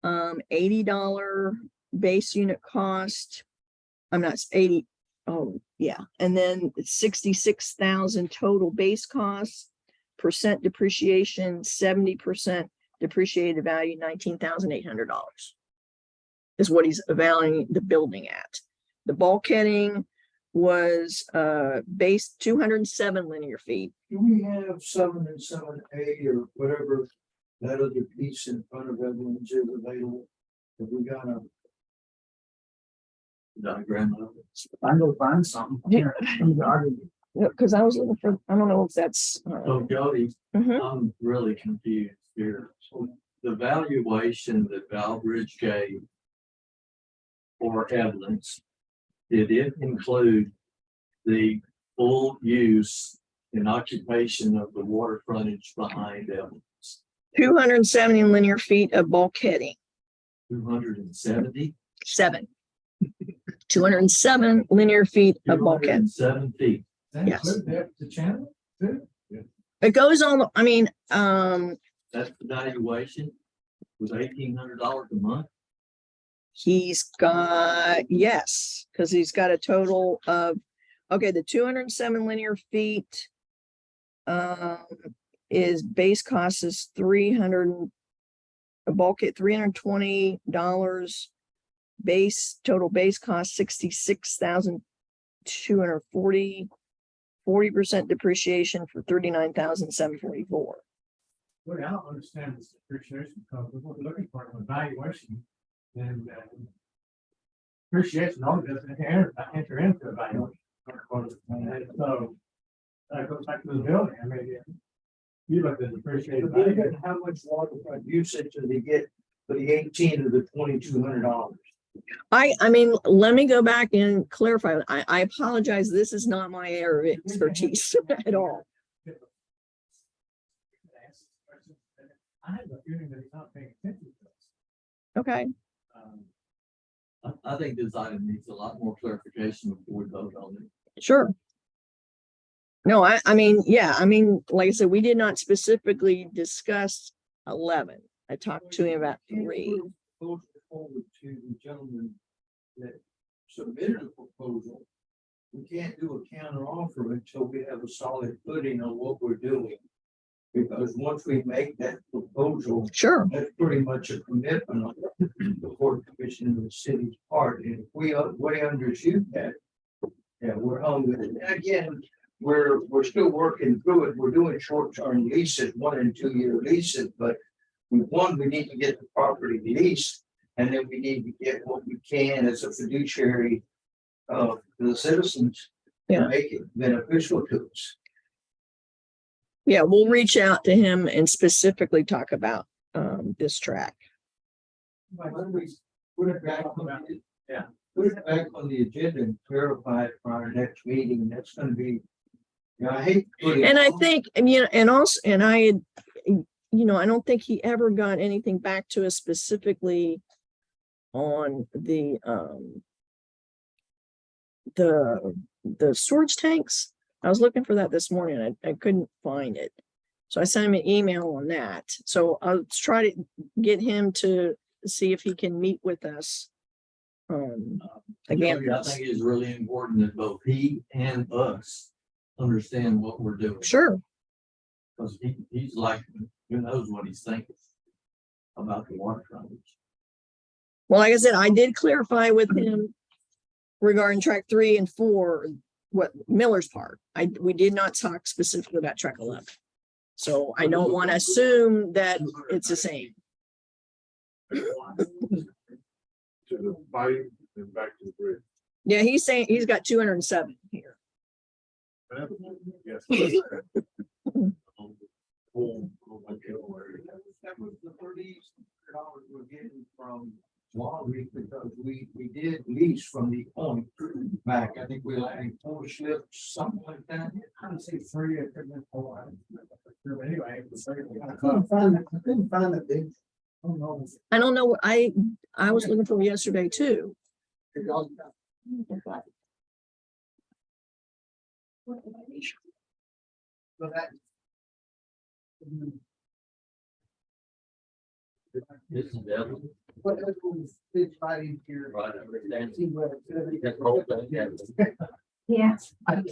$80 base unit cost. I'm not 80. Oh yeah, and then 66,000 total base costs, percent depreciation, 70% depreciated value, $19,800 is what he's valuing the building at. The bulkheading was base 207 linear feet. Do we have 7 and 7A or whatever that other piece in front of Evelyn's is available? Have we got a? Diagram of it. I can go find something. Yeah. Because I was looking for, I don't know if that's. So Jody, Mhm. I'm really confused here. So the valuation that Valbridge gave for Evelyn's, did it include the full use and occupation of the water frontage behind Evelyn's? 270 linear feet of bulkheading, 270? 207 linear feet of bulkhead. 7 feet. That Yes. include the channel too? It goes on, That's the valuation, was $1,800 a month. he's got, yes, because he's got a total of, okay, the 207 linear feet is base cost is 300, a bulkhead, $320, base, total base cost 66,240, 40% depreciation for 39,744. Well, I don't understand this depreciation because we're looking for an evaluation and depreciation only doesn't enter into evaluation. And so that goes back to the building. I mean, you look at depreciated value. How much waterfront usage do they get for the 18 or the $2,200? I mean, let me go back and clarify. I apologize. This is not my area of expertise at all. I have a feeling that he's not paying attention to this. Okay. I think this item needs a lot more clarification before we vote on it. Sure. No, I mean, yeah, I mean, like I said, we did not specifically discuss 11. I talked to him about 3. Goes forward to the gentleman that submitted a proposal. We can't do a counter offer until we have a solid footing on what we're doing. Because once we make that proposal, Sure. that's pretty much a commitment on the Port Commission and the city's part, and if we undershoot that. Yeah, we're hung with it, and again, we're still working through it, we're doing short-term leases, 1 and 2 year leases, but. We need to get the property leased, and then we need to get what we can as a fiduciary of the citizens. Yeah. To make it beneficial to us. Yeah, we'll reach out to him and specifically talk about this track. Why don't we put it back on the, put it back on the agenda and clarify it for our next meeting, that's gonna be. I hate. putting- And I think, and you know, and also, and I, you know, I don't think he ever got anything back to us specifically on the storage tanks. I was looking for that this morning. I couldn't find it. So I sent him an email on that. So I'll try to get him to see if he can meet with us. Again, I think it's really important that both he and us understand what we're doing. sure. Because he's like, who knows what he's thinking about the water frontage. Well, like I said, I did clarify with him regarding track 3 and 4, what Miller's Park. We did not talk specifically about track 11. So I don't want to assume that it's the same. To the body and back to the bridge. Yeah, he's saying he's got 207 here. Yes. That was the $30 we're getting from Walgreens, because we did lease from the point back, I think we like 4 slips, something like that. I would say 3, I couldn't afford. Anyway. I couldn't find the big. I don't know what I was looking for yesterday too. So that. This is Evan. What else was this right in here? Right, I understand. See where it's- That whole thing, Yeah. Right,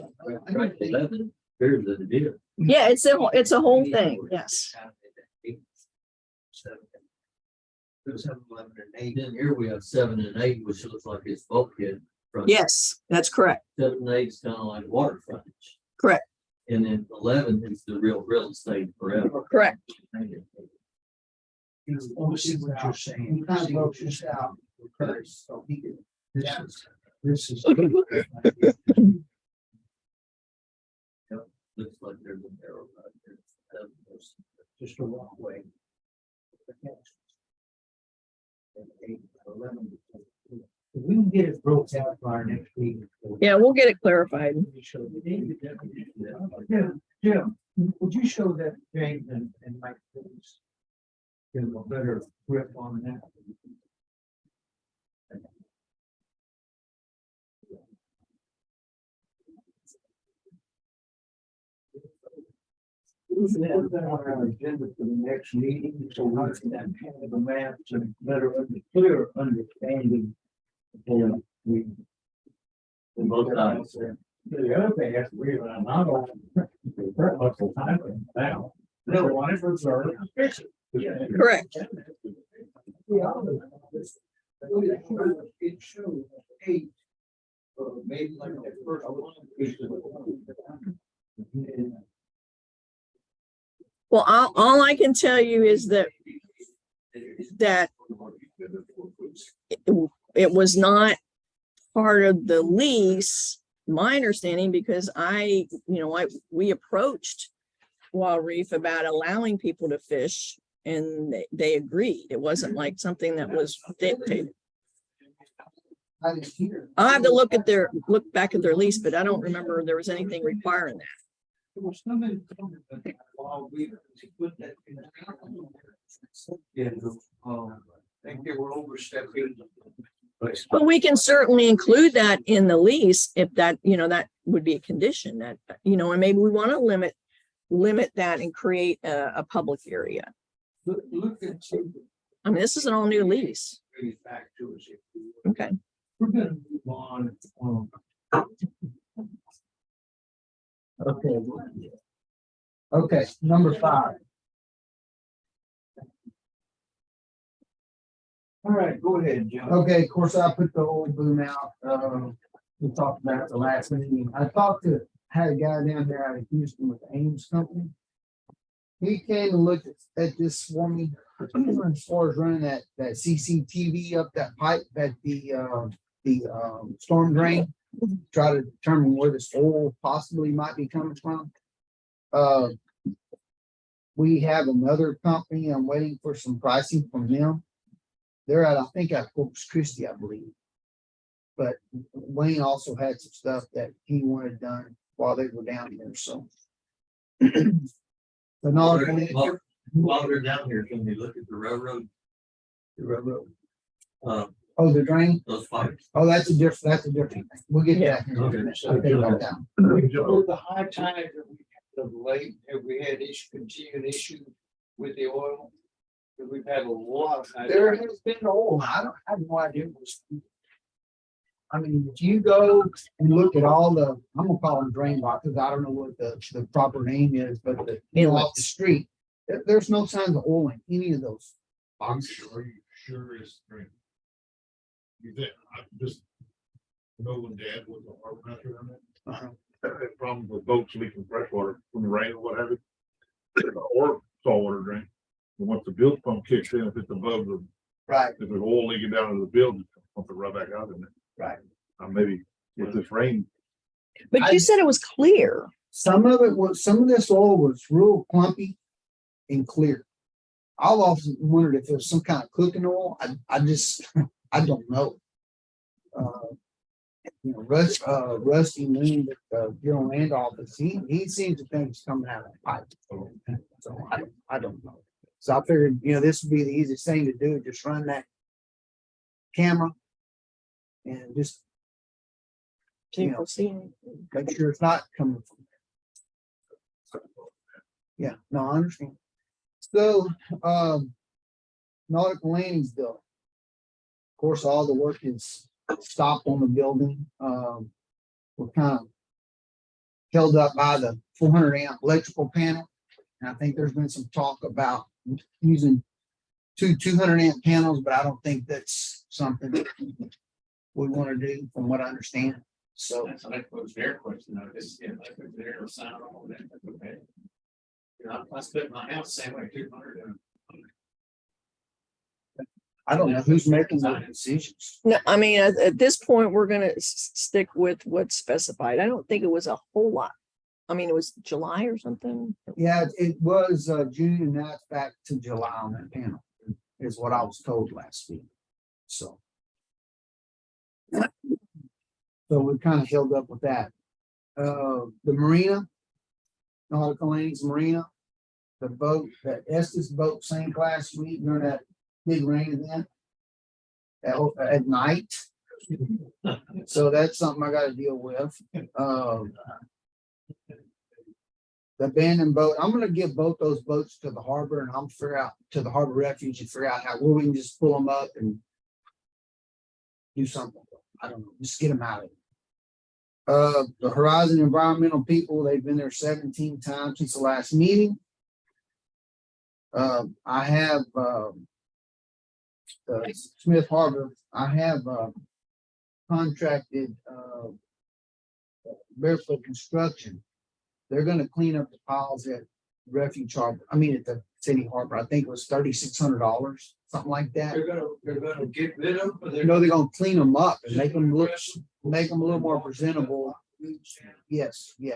11, here's the deal. Yeah, it's a whole thing. Yes. 7, 11, and 8. Then here we have 7 and 8, which looks like it's bulkhead. front. Yes, that's correct. 7 and 8 is kind of like water frontage. Correct. And then 11 is the real estate forever. Correct. See what you're saying. He kind of broke this out first, so he could. This is. Looks like there's an arrow right there. Just a walkway. And 8, 11. We can get it broke out for our next meeting. Yeah, we'll get it clarified. Jim, would you show that James and Mike, please? Give them a better grip on that. Put that on our agenda for the next meeting, so we can have the maps and clear understanding. For we. On both sides. The other thing is, we are not on. Very much the time now. No. Want it reserved. Correct. It shows 8. Maybe like that first one. Well, all I can tell you is that it was not part of the lease, my understanding, because we approached Wild Reef about allowing people to fish and they agreed. It wasn't like something that was dictated. I didn't hear. I'll have to look back at their lease, but I don't remember there was anything requiring that. There was somebody while we put that in. Yeah, I think they were overstepping. But we can certainly include that in the lease if that, that would be a condition that, and maybe we want to limit that and create a public area. Look at. I mean, this is an all new lease. Bring it back to us. If you will. Okay. We're gonna move on. Okay. Okay, number 5. All right, go ahead, John. Okay, of course, I put the old boom out. We talked about it the last meeting. I had a guy down there out of Houston with the Ames Company. He came and looked at this for me as far as running that CCTV up that pipe at the storm drain. Try to determine where this oil possibly might be coming from. We have another company. I'm waiting for some pricing from them. They're at, I think, at Corpus Christi, I believe. But Wayne also had some stuff that he wanted done while they were down here, so. But no, While they're down here, can you look at the railroad? The railroad. oh, the drain, Those pipes. oh, that's a different thing. We'll get to that. in a Okay. minute. I'll take that down. Over the high tide that we had of late, have we had continuing issue with the oil? Because we've had a lot of. high There tide. has been oil. I have no idea. I mean, if you go and look at all the, I'm gonna call them drain boxes. I don't know what the proper name is, but off the Inlets. street, there's no signs of oil in any of those. I'm sure you sure is great. You think, I just know when Dad was a harbor master on Uh-huh. that, had problems with boats leaking fresh water from the rain or what have you. Or saltwater drain. But once the bilge pump kicks in, if it's above the, Right, if there's oil leaking down into the bilge, it's pump it right back out in there. right. Maybe with this rain, But you said it was clear. Some of this oil was real clumpy and clear. I've often wondered if there's some kind of cooking oil. I just, I don't know. Rusty Moon, General Randolph, he seems to think it's coming out of the pipe. So I don't know. So I figured, this would be the easiest thing to do, just run that camera and just People see. make sure it's not coming from. Yeah, no, I understand. So, Nautical Landing's building. Of course, all the work is stopped on the building. We're kind of held up by the 400 amp electrical panel. And I think there's been some talk about using 200 amp panels, but I don't think that's something that we want to do from what I understand. So That's like those air question. I just get like the air or sound all that. That's okay. I split my house same way 200. I don't know who's making those decisions. No, I mean, at this point, we're gonna stick with what's specified. I don't think it was a whole lot. I mean, it was July or something. Yeah, it was June, and now it's back to July on that panel, is what I was told last week. So. So we kind of held up with that. The marina, Nautical Landing's marina, the boat, that Estes boat sank last week during that big rain event at night. So that's something I got to deal with. The abandoned boat, I'm gonna give both those boats to the harbor, and I'm figure out to the harbor refuge and figure out where we can just pull them up and do something. I don't know, just get them out of it. The Horizon Environmental people, they've been there 17 times since the last meeting. I have Smith Harbor, I have contracted Barefoot Construction. They're gonna clean up the piles at Refuge Harbor, at the City Harbor. I think it was $3,600, something like that. They're gonna get rid of them. They're gonna clean them up and make them a little more presentable. Yes. And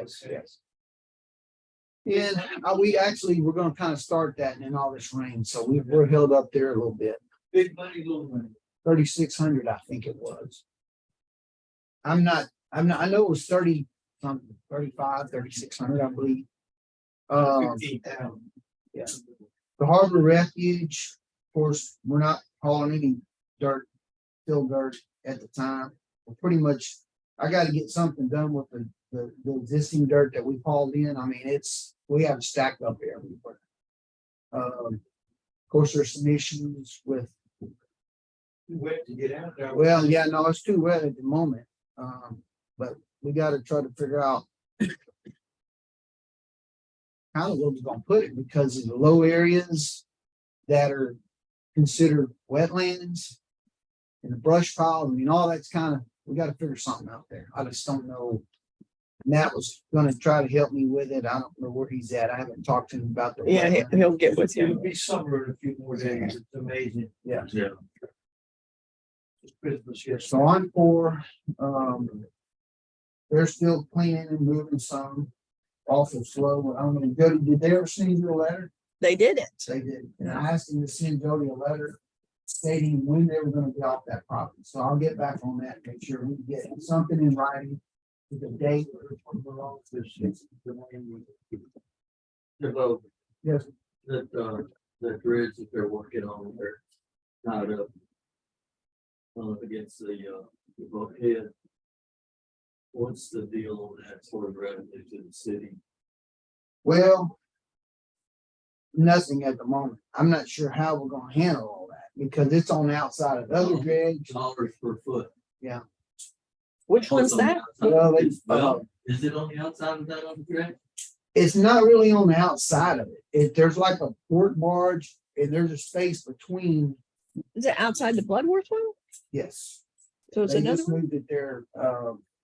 we're gonna kind of start that and then all this rain, so we're held up there a little bit. Big money, little money. 3,600, I think it was. I know it was 30 something, 35, 3,600, I believe. 15,000. Yeah. The Harbor Refuge, of course, we're not hauling any dirt, fill dirt at the time. We're pretty much, I gotta get something done with the existing dirt that we hauled in. I mean, we have it stacked up everywhere. Of course, there's some issues with, Wet to get out there. well, yeah, no, it's too wet at the moment. But we gotta try to figure out kind of where we're gonna put it, because of the low areas that are considered wetlands and the brush pile, I mean, all that's kind of, we gotta figure something out there. I just don't know. Matt was gonna try to help me with it. I don't know where he's at. I haven't talked to him about the. Yeah, he'll get with It'll you. be summer in a few more days. It's amazing. Yeah. Yeah. It's Christmas, yes. So on four, they're still cleaning and moving some, awful slow. I don't know, Jody, did they ever send you a letter? They did it. They did. And I asked him to send Jody a letter stating when they were gonna be off that property. So I'll get back on that, make sure we get something in writing with the date. They're both, Yes, the bridge that they're working on, they're tied up. Against the bulkhead. What's the deal on that sort of revenue to the city? well, nothing at the moment. I'm not sure how we're gonna handle all that, because it's on the outside of the other dredge. Dollars per foot. Which one's On the that? outside? Well, it's, Well, is it on the outside of that other dredge? It's not really on the outside of it. There's like a port barge and there's a space between, Is it outside the Bloodworth one? yes. So it's They another just one? moved it there.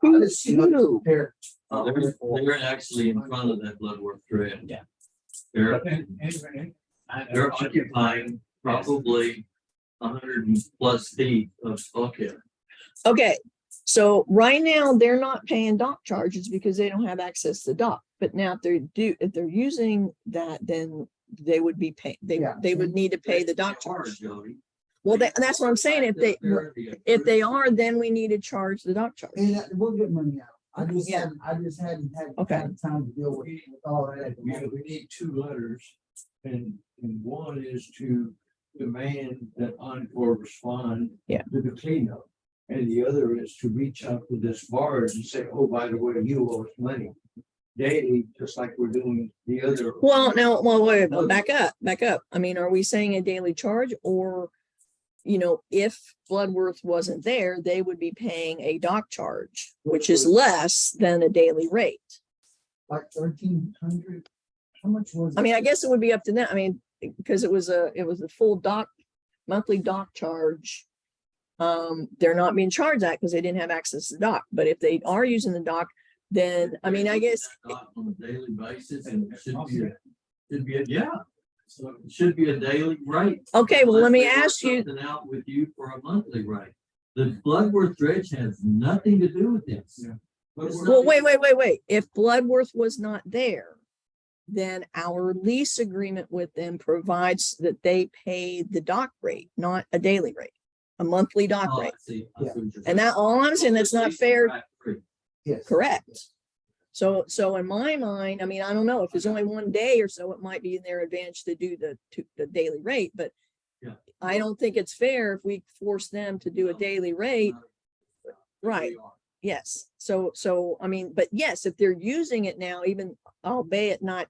Who- I just looked who? there. They're actually in front of that Bloodworth dredge. Yeah. They're occupying probably 100+ feet of bulkhead. Okay, so right now they're not paying dock charges because they don't have access to dock. But now if they're using that, then they would be paying, Yeah. they would need to pay the dock Charge, charge. Jody. Well, that's what I'm saying. If they are, then we need to charge the dock charge. And we'll get money out. I just Yeah. hadn't had Okay. time to deal with all that. at the Yeah, moment. we need two letters, and one is to demand that Encore respond Yeah. to the cleanup. And the other is to reach out to this barge and say, oh, by the way, you owe us money daily, just like we're doing the other. Well, now, wait, back up. I mean, are we saying a daily charge, or, if Bloodworth wasn't there, they would be paying a dock charge, which is less than a daily rate. Like 1,300. How much was it? I mean, I guess it would be up to them. I mean, because it was a full monthly dock charge. They're not being charged that because they didn't have access to the dock. But if they are using the dock, then, I mean, I guess, On a daily basis, and it should be, yeah. So it should be a daily rate. okay, well, let me Unless they work ask you, something out with you for a monthly rate. The Bloodworth dredge has nothing to do with this. Yeah. well, wait. If Bloodworth was not there, then our lease agreement with them provides that they pay the dock rate, not a daily rate, a monthly dock Oh, I rate. see. I see what you're And saying. that, all I'm saying, that's not fair. Yes. Correct. So in my mind, I mean, I don't know, if it's only one day or so, it might be in their advantage to do the daily rate, but Yeah. I don't think it's fair if we force them to do a daily rate. Right. Yes. So, I mean, but yes, if they're using it now, even albeit not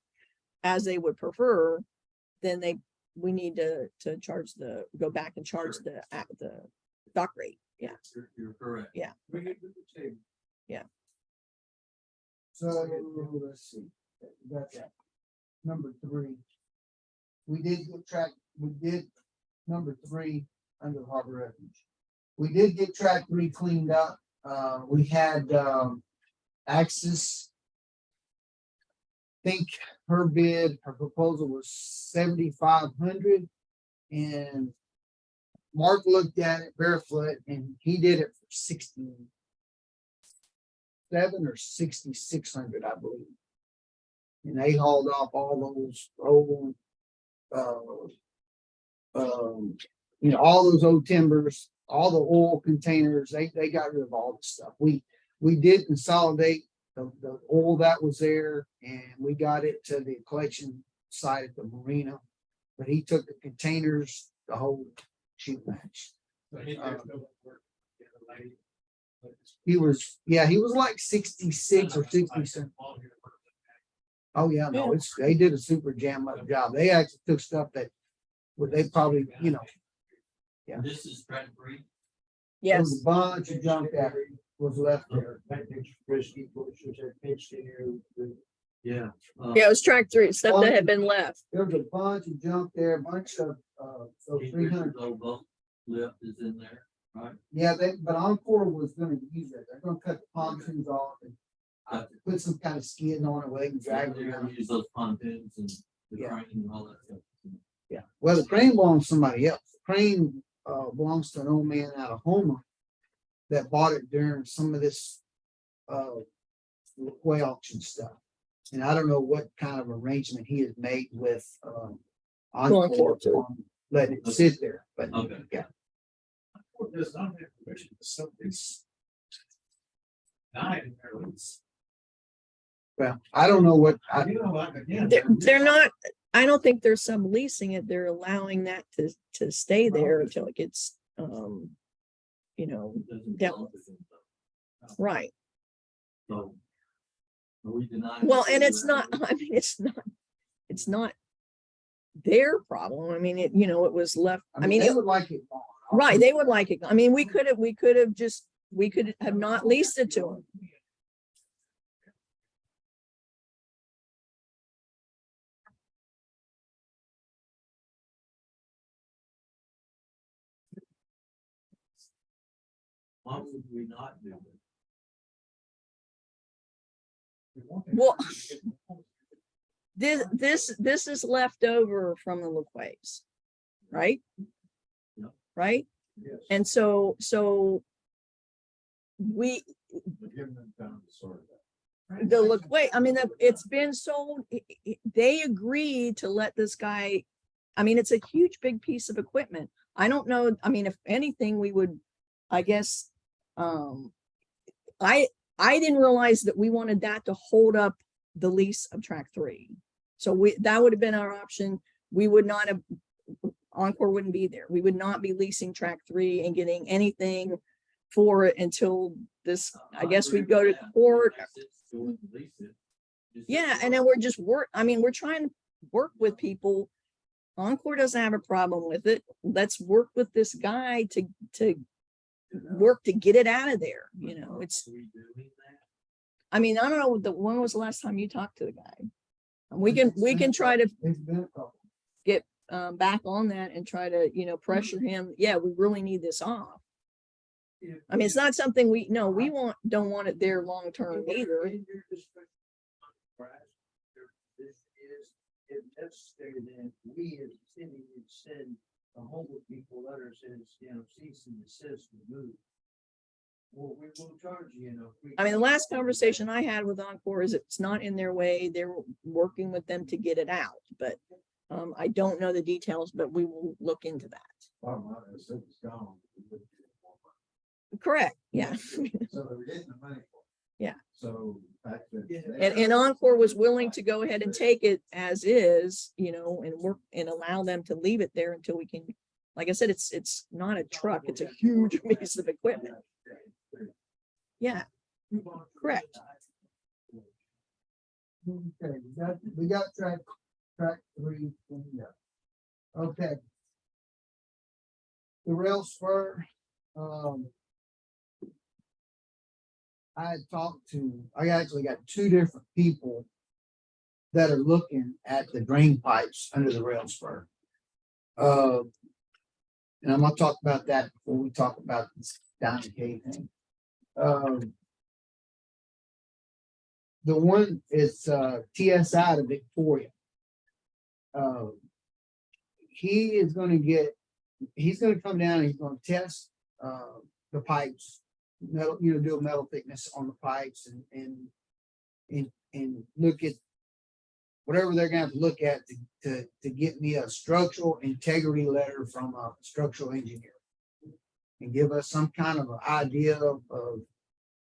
as they would prefer, then we need to go back and charge the dock rate. Yeah. You're correct. Bring it to the table. So let's see. Got that. Number 3. We did number 3 under the Harbor Refuge. We did get track 3 cleaned up. We had Axis. Think her proposal was 7,500, and Mark looked at it barefoot and he did it for 67 or 6,600, I believe. And they hauled off all those old, all those old timbers, all the oil containers. They got rid of all the stuff. We did consolidate the oil that was there, and we got it to the collection site at the marina. But he took the containers, the whole shoot match. He was, yeah, he was like 66 or 67. Oh, yeah, no, they did a super jam up job. They actually took stuff that would they probably, Yeah. This is track 3. there was Yes, a bunch of junk that was left there. That picture, Christie, which was that pitched in here. Yeah. yeah, it was track 3, stuff that had been left. There was a bunch of junk there, a bunch of, those 300. Lift is in there, right? Yeah, but Encore was gonna use it. They're gonna cut the pontoons off and put some kind of skid on it, where they can drag it They're around. gonna use those pontoons and the Yeah. crane and all that stuff. Yeah, well, the crane belongs to somebody else. The crane belongs to an old man out of Homer that bought it during some of this way auction stuff. And I don't know what kind of arrangement he has made with Encore on letting it sit there, but Okay. yeah. Well, I don't know what, They're not, I don't think they're subleasing it. They're allowing that to stay there until it gets, It doesn't Yeah. belong to them, though. right. So. Are we denying? Well, and it's not, I mean, it's not their problem. I mean, it was left, I mean, they would like it gone. right, they would like it. I mean, we could have not leased it to them. Why would we not do it? Well, this is left over from the LaQuays, right? Yeah. Right? Yes. And so we, Giving them time to sort it out. the LaQuay, I mean, it's been sold. They agreed to let this guy, I mean, it's a huge, big piece of equipment. I don't know. I mean, if anything, we would, I guess, I didn't realize that we wanted that to hold up the lease of track 3. So that would have been our option. We would not have, Encore wouldn't be there. We would not be leasing track 3 and getting anything for it until this, I guess we'd go to court. Yeah, and then we're just we're trying to work with people. Encore doesn't have a problem with it. Let's work with this guy to work to get it out of there. It's, I mean, I don't know, when was the last time you talked to the guy? We can try to It's been a couple. get back on that and try to, pressure him. Yeah, we really need this off. I mean, it's not something don't want it there long term either. If necessary, then we as a city would send the homeless people letters and, cease and desist and move. Well, we will charge you, I mean, the last conversation I had with Encore is it's not in their way. They're working with them to get it out, but I don't know the details, but we will look into that. Bottom line is, if it's gone, we wouldn't get more money. Correct. Yeah. So they were getting the money for it. Yeah. So back to. And Encore was willing to go ahead and take it as is, and work and allow them to leave it there until we can, like I said, it's not a truck, it's a huge piece of equipment. Yeah, correct. Okay, we got track 3 cleaned up. Okay. The rail spur, I actually got 2 different people that are looking at the drain pipes under the rail spur. And I'm gonna talk about that before we talk about this Diamond Cave thing. The one is TSI to Victoria. He's gonna come down and he's gonna test the pipes, metal, do a metal thickness on the pipes and look at whatever they're gonna have to look at to get me a structural integrity letter from a structural engineer. And give us some kind of an idea of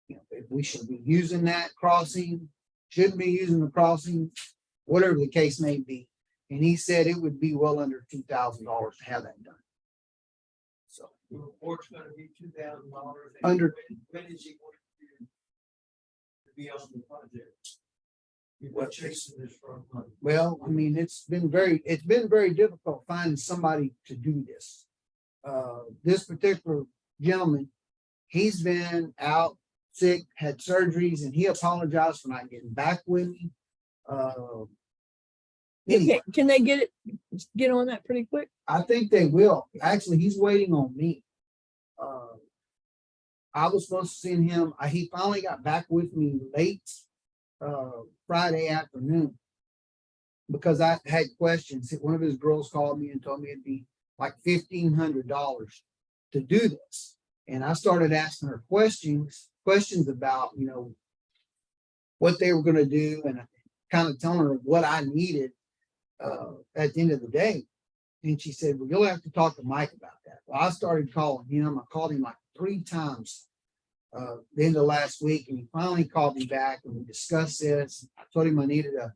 if we should be using that crossing, shouldn't be using the crossing, whatever the case may be. And he said it would be well under $2,000 to have that done. So The report's gonna be $2,000. Under- When is he going to be on the project? What chasing this from? Well, I mean, it's been very difficult finding somebody to do this. This particular gentleman, he's been out sick, had surgeries, and he apologized for not getting back with me. Anyway, Can they get on that pretty quick? I think they will. Actually, he's waiting on me. I was supposed to send him, he finally got back with me late Friday afternoon because I had questions. One of his girls called me and told me it'd be like $1,500 to do this. And I started asking her questions about, what they were going to do and kind of telling her what I needed at the end of the day. And she said, well, you'll have to talk to Mike about that. Well, I started calling him. I called him like 3 times the end of last week, and he finally called me back and we discussed this. I told him I needed a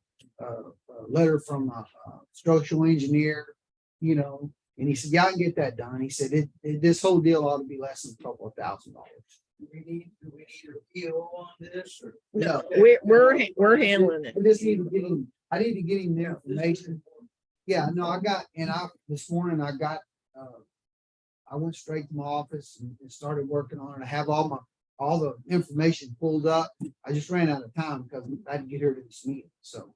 letter from a structural engineer, and he said, yeah, I can get that done. He said, this whole deal ought to be less than a couple of $1,000. Do we need a PO on this or? No, we're handling it. I just need to get him, I need to get him the information. Yeah, no, this morning I went straight to my office and started working on it. I have all the information pulled up. I just ran out of time because I had to get here to this meeting. So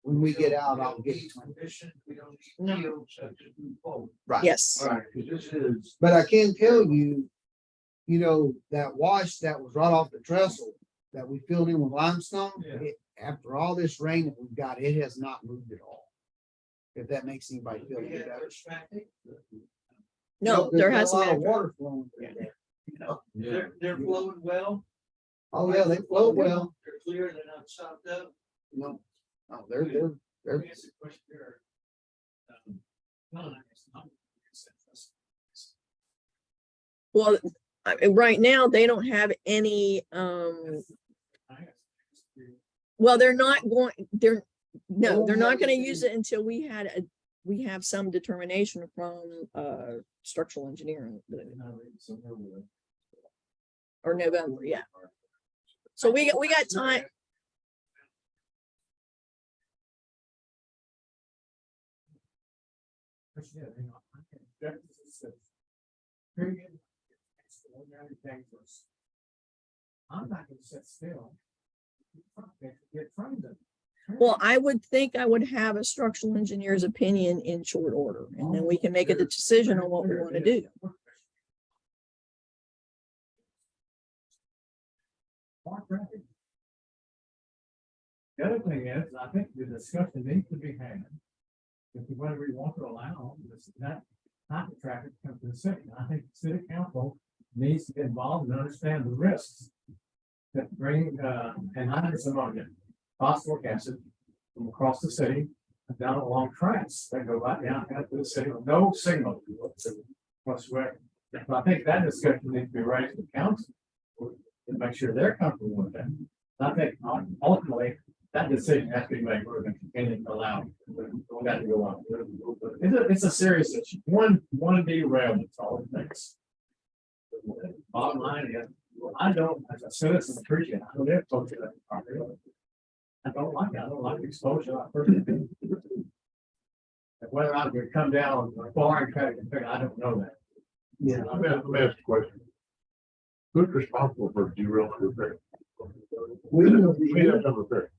when we get out, I'll get it to him. Permission, we don't need PO, so just move forward. Right. Yes. All right, because this is. But I can tell you, that wash that was right off the trestle that we filled in with limestone, after all this rain that we've got, it has not moved at all. If that makes anybody feel any better. No, There's there not a hasn't lot of been. water flowing through there. They're flowing well. Oh, yeah, they flow well. They're clear, they're not stopped up. No, they're Well, right now they don't have any, well, they're not going, they're not going to use it until we have some determination from structural engineering. Or November, yeah. So we got time. I'm not gonna sit still. Get from them. Well, I would think I would have a structural engineer's opinion in short order, and then we can make a decision on what we want to do. The other thing is, I think the discussion needs to be had. If whether we want to allow that type of traffic to come to the city, I think the city council needs to get involved and understand the risks that bring anhydrous ammonia, phosphoric acid from across the city and down along tracks that go right down into the city with no signal whatsoever. But I think that discussion needs to be raised with council to make sure they're comfortable with that. I think ultimately that decision has to be made. We're going to continue to allow. We got to go on. It's a serious issue. One derailment, that's all it takes. Bottom line is, I don't, as a citizen, appreciate it. I don't have to that property. I don't like it. I don't like the exposure. I personally do. And whether I could come down far and cut it, I don't know that. Yeah. Let me ask a question. Who's responsible for derailment repair? We have to repair.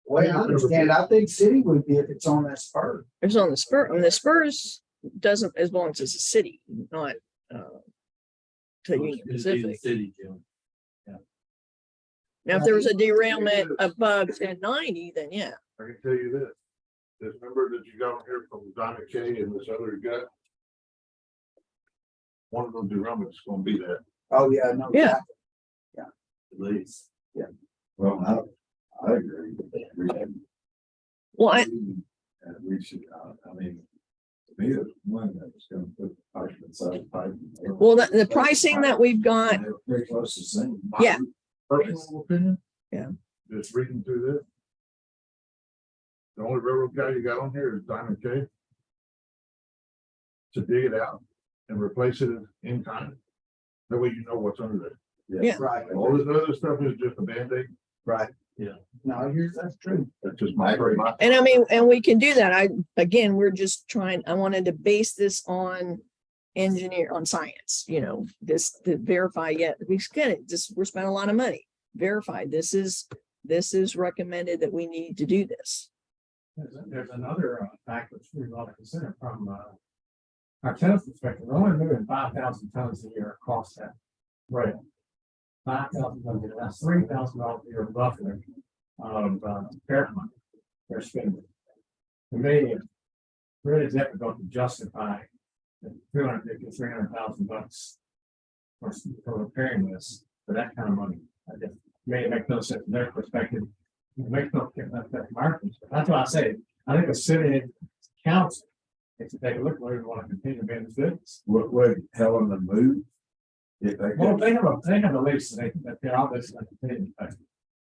Way I understand, I think city would be if it's on that spur. It's on the spur. I mean, the spurs doesn't, as long as it's a city, not to Union Pacific. City, Jim. Now, if there was a derailment above 1090, then yeah. I can tell you this. This number that you got on here from Donna Kay and this other guy. One of those derailments is gonna be that. Oh, yeah, no. Yeah. At least. Well, I agree. Well, We should, I mean, to me, it's one that's gonna put pipe inside pipe. well, the pricing that we've got, They're pretty close to the same. Yeah. Personal opinion. Yeah. Just reading through this. The only railroad guy you got on here is Diamond K. To dig it out, and replace it in kind. That way you know what's under there. Yeah. Right, All this other stuff is just a Band-Aid. right. Yeah. No, that's true. That's just my. And I mean, and we can do that. Again, we're just trying, I wanted to base this on on science, this to verify yet. We get it. We're spending a lot of money. Verify this is recommended that we need to do this. There's another fact which we ought to consider from our tennis perspective. We're only moving 5,000 tons a year across that rail. 5,000 tons a year, that's $3,000 a year roughly of parent money they're spending. To me, it's really difficult to justify the $250,000-300,000 for repairing this for that kind of money. I just may make no sense from their perspective. It makes no sense from our perspective. That's why I say, I think a city council, if you take a look, whether we want to continue being this business. Would Helen them move? If they Well, could, they have a lease, that they're obviously continue to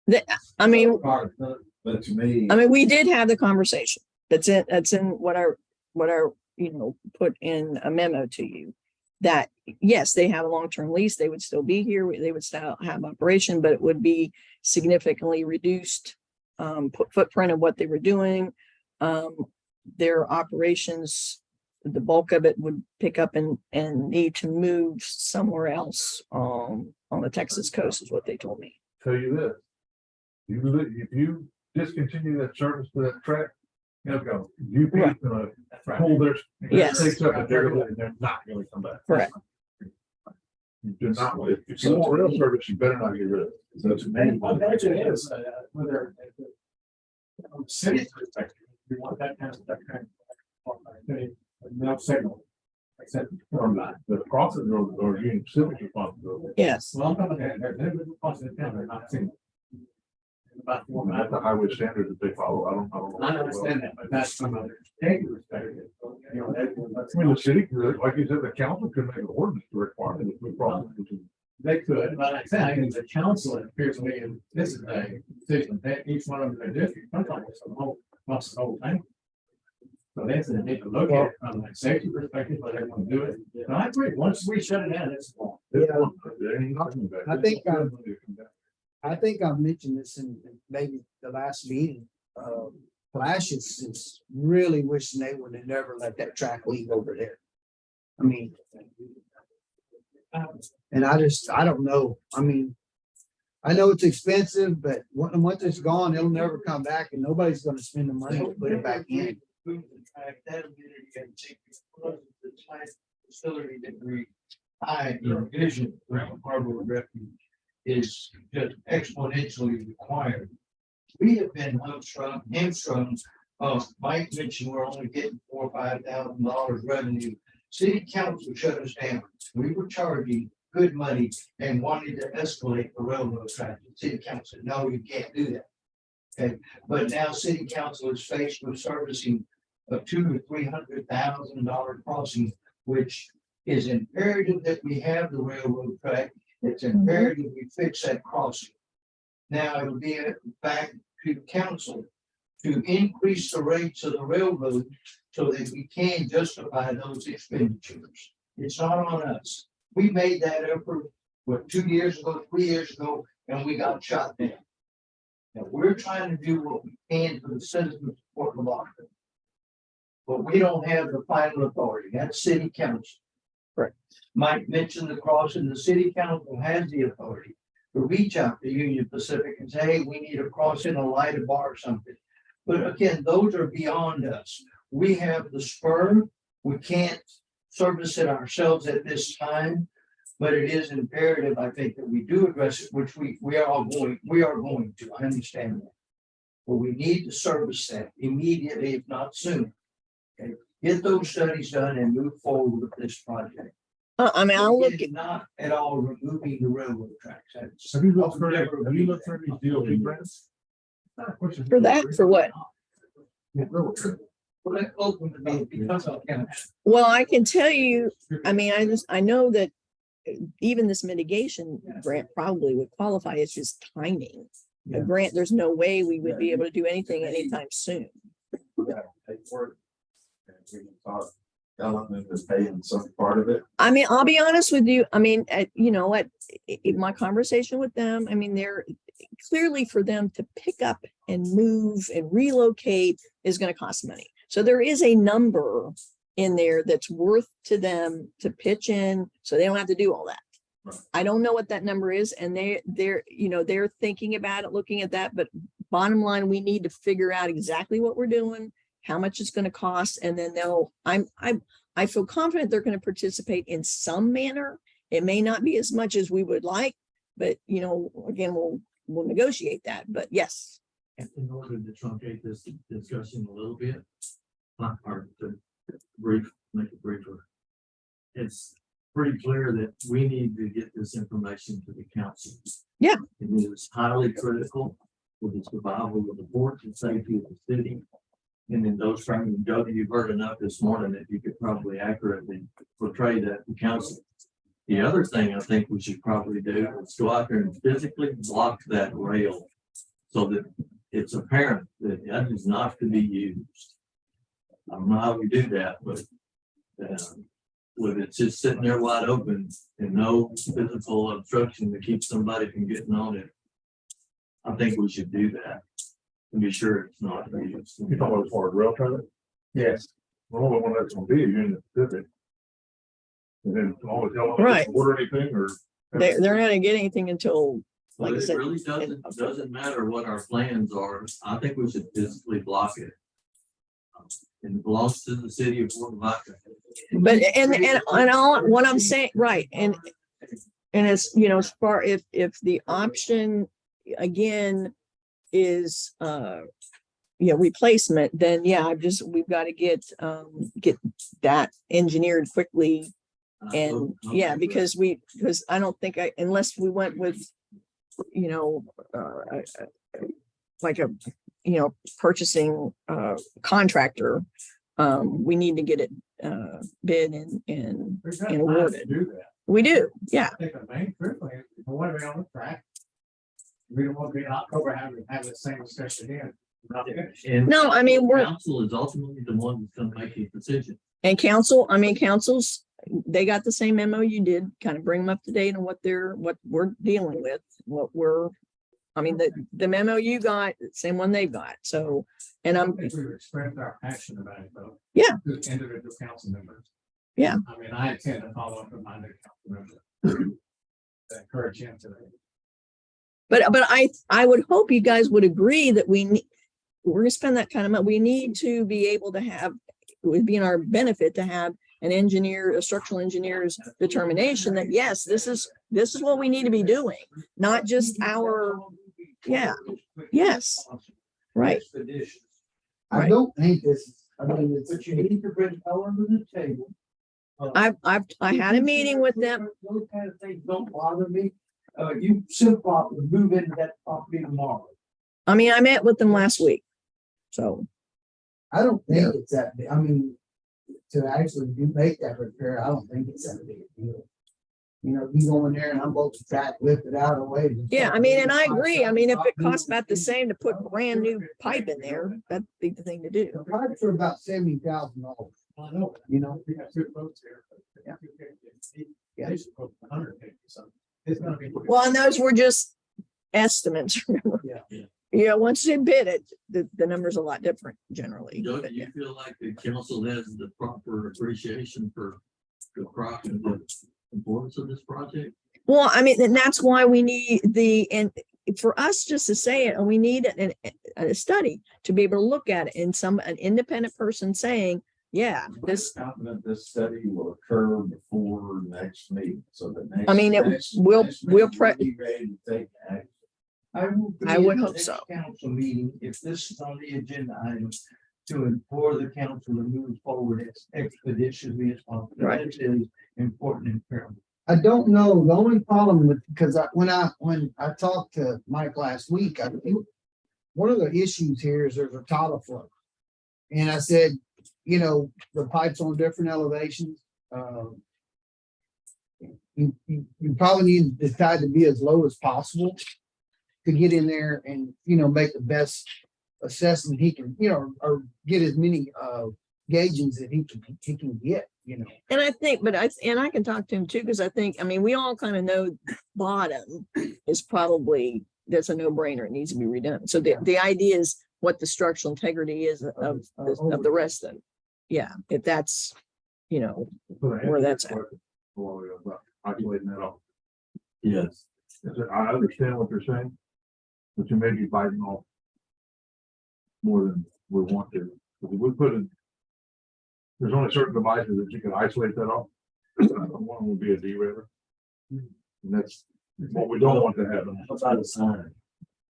pay. I mean, but to me, we did have the conversation. That's in what I put in a memo to you. That yes, they have a long-term lease. They would still be here. They would still have operation, but it would be significantly reduced footprint of what they were doing. Their operations, the bulk of it would pick up and need to move somewhere else on the Texas coast, is what they told me. Tell you this. If you discontinue that service to that track, They'll go. UP is gonna That's right. pull their. Yes. Takes up a they're not gonna come back. Correct. You do not, if you want rail service, you better not get rid of it. so to me, My imagine is whether from the city's perspective, we want that kind of no signal. Except From the crossing road or Union Pacific responsibility. Yes. well, I'm talking about they're crossing the town, they're not signal. About 4 That's miles. the highway standard that they follow. I don't know. I understand that, but that's from a state perspective. That's I mean, the city, like you said, the council could make an ordinance to require it if we cross it. They could, but like I said, I think the council, it appears to me, and this is a decision, that each one of their districts, sometimes it's the whole thing. So they have to take a look at it from a safety perspective, but they want to do it. And I agree, once we shut it down, it's gone. I think I mentioned this in maybe the last meeting. Flash is really wishing they would have never let that track leave over there. I mean. And I don't know. I mean, I know it's expensive, but once it's gone, it'll never come back and nobody's gonna spend the money to put it back in. That amenity and take the plant facility that we, envision around Harbor Refuge is just exponentially required. We have been hamstrung. Mike mentioned we're only getting $4,000 or $5,000 revenue. City council shut us down. We were charging good money and wanted to escalate the railroad track. City council said, no, you can't do that. Okay, but now city council is faced with servicing a $200,000 to $300,000 crossing, which is imperative that we have the railroad track. It's imperative we fix that crossing. Now it'll be back to council to increase the rates of the railroad so that we can justify those expenditures. It's not on us. We made that effort, 2 years ago, 3 years ago, and we got shot down. Now we're trying to do what we can for the citizens of Port Lavaca. But we don't have the final authority. That's city council. Correct. Mike mentioned the crossing. The city council has the authority to reach out to Union Pacific and say, hey, we need a crossing, a light, a bar, or something. But again, those are beyond us. We have the spur. We can't service it ourselves at this time, but it is imperative, I think, that we do address it, which we are going to. I understand that. But we need to service that immediately, if not soon. Okay, get those studies done and move forward with this project. I'll look Again, not at all removing the railroad tracks. Have you looked for these DOT grants? for that, for what? Well, that open to me because of Well, I can tell you, I know that even this mitigation grant probably would qualify. It's just timing. A grant, there's no way we would be able to do anything anytime soon. element is paying some part of it. I mean, I'll be honest with you. I mean, you know what, in my conversation with them, I mean, they're clearly for them to pick up and move and relocate is going to cost money. So there is a number in there that's worth to them to pitch in so they don't have to do all that. Right. I don't know what that number is, and they're you know, they're thinking about it, looking at that, but bottom line, we need to figure out exactly what we're doing, how much it's going to cost, and then I feel confident they're going to participate in some manner. It may not be as much as we would like, but you know, again, we'll negotiate that. But yes, In order to truncate this discussion a little bit, or to make it briefer. It's pretty clear that we need to get this information to the council. Yeah. It is highly critical for the survival of the port and safety of the city. And in those terms, Jody, you've heard enough this morning that you could probably accurately portray that to council. The other thing I think we should probably do is go out there and physically block that rail so that it's apparent that that is not to be used. I don't know how we do that, but with it just sitting there wide open and no physical obstruction to keep somebody from getting on it, I think we should do that and be sure it's not used. You talking about as far as rail traffic? Yes. The only one that's gonna be is Union Pacific. And then always tell them Right. to order anything or. they're not going to get anything until, like But I it said, really doesn't matter what our plans are. I think we should physically block it. And it belongs to the city of Port Lavaca. but and all what I'm saying, right, and it's, you know, as far if the option again is replacement, then yeah, we've got to get that engineered quickly. And yeah, because I don't think unless we went with, you know, like a, you know, purchasing contractor, we need to get it bid and We've got time to awarded. do that. We do, yeah. I think the main critical is, we want to be on the track. We don't want to be in October having the same discussion again. Not finished. And No, I mean, council is ultimately the one that's gonna make a decision. and councils, they got the same memo you did, kind of bring them up to date on what we're dealing with, the memo you got, same one they've got. So, and I think we've expressed our passion about it though. Yeah. To individual council members. Yeah. I mean, I intend to follow up with my new council member. To encourage him to. But I would hope you guys would agree that we're gonna spend that kind of money. We need to be able to have, it would be in our benefit to have a structural engineer's determination that yes, this is what we need to be doing, not just our, yeah, yes, right. Expeditions. I Right. don't think I mean, it's, But you need to bring power to the table. I had a meeting with them. Those kind of things don't bother me. You simply move into that property tomorrow. I mean, I met with them last week. So, I don't think it's that big. I mean, to actually make that repair, I don't think it's that big a deal. You know, you go in there and unbolt the track, lift it out of the way. yeah, I mean, and I agree. I mean, if it costs about the same to put brand new pipe in there, that'd be the thing to do. The pipes are about $70,000, I know. you know? We got two folks here. Yeah. Yeah. 150, so it's gonna be. Well, and those were just estimates, remember? Yeah. Yeah, once you bid it, the number's a lot different generally. Joe, but do you yeah. feel like the council has the proper appreciation for the crop and the importance of this project? Well, I mean, and that's why we need and for us just to say it, and we need a study to be able to look at it and an independent person saying, yeah, this, Confident this study will occur before next meeting, so that. I mean, we'll Be ready to take action. I would hope so. Council meeting, if this is on the agenda item, to implore the council to move forward as expeditiously as possible. Right. It is important and paramount. I don't know. The only problem with, because when I talked to Mike last week, I think one of the issues here is there's a tidal flow. And I said, you know, the pipes on different elevations. You probably need the tide to be as low as possible to get in there and, you know, make the best assessment he can, you know, or get as many gaugings that he can get, you know. And I think, but I can talk to him too, because I think, I mean, we all kind of know bottom is probably, that's a no-brainer. It needs to be redone. So the idea is what the structural integrity is of the rest of it. Yeah, if that's, you know, where that's at. Isolating that off. Yes. I understand what you're saying, but you may be biting off more than we want to. If we put in, there's only certain devices that you can isolate that off. One will be a derailer. And that's what we don't want to happen. How about a sign?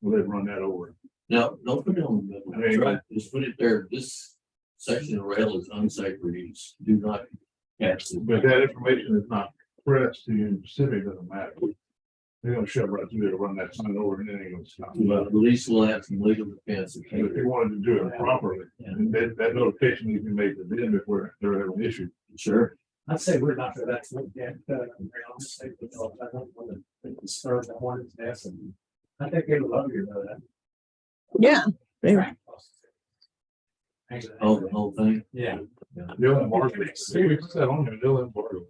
We'll let run that over. No, don't put it on the There you go. track, just put it there. This section of rail is unsafe for use. Do not catch it. But that information is not pressed to you specific, doesn't matter. They're gonna shove right through there to run that sign over and then they're gonna stop. But at least we'll have some legal defense. If you wanted to do it properly, and that notification needs to be made to them if they're having an issue. Sure. I'd say we're not for that. I'll just say, I don't want to disturb that one nest, and I think they would love you to know that. Yeah. they- Oh, the whole thing. Yeah. They'll embargo. See, we put that on there, they'll embargo.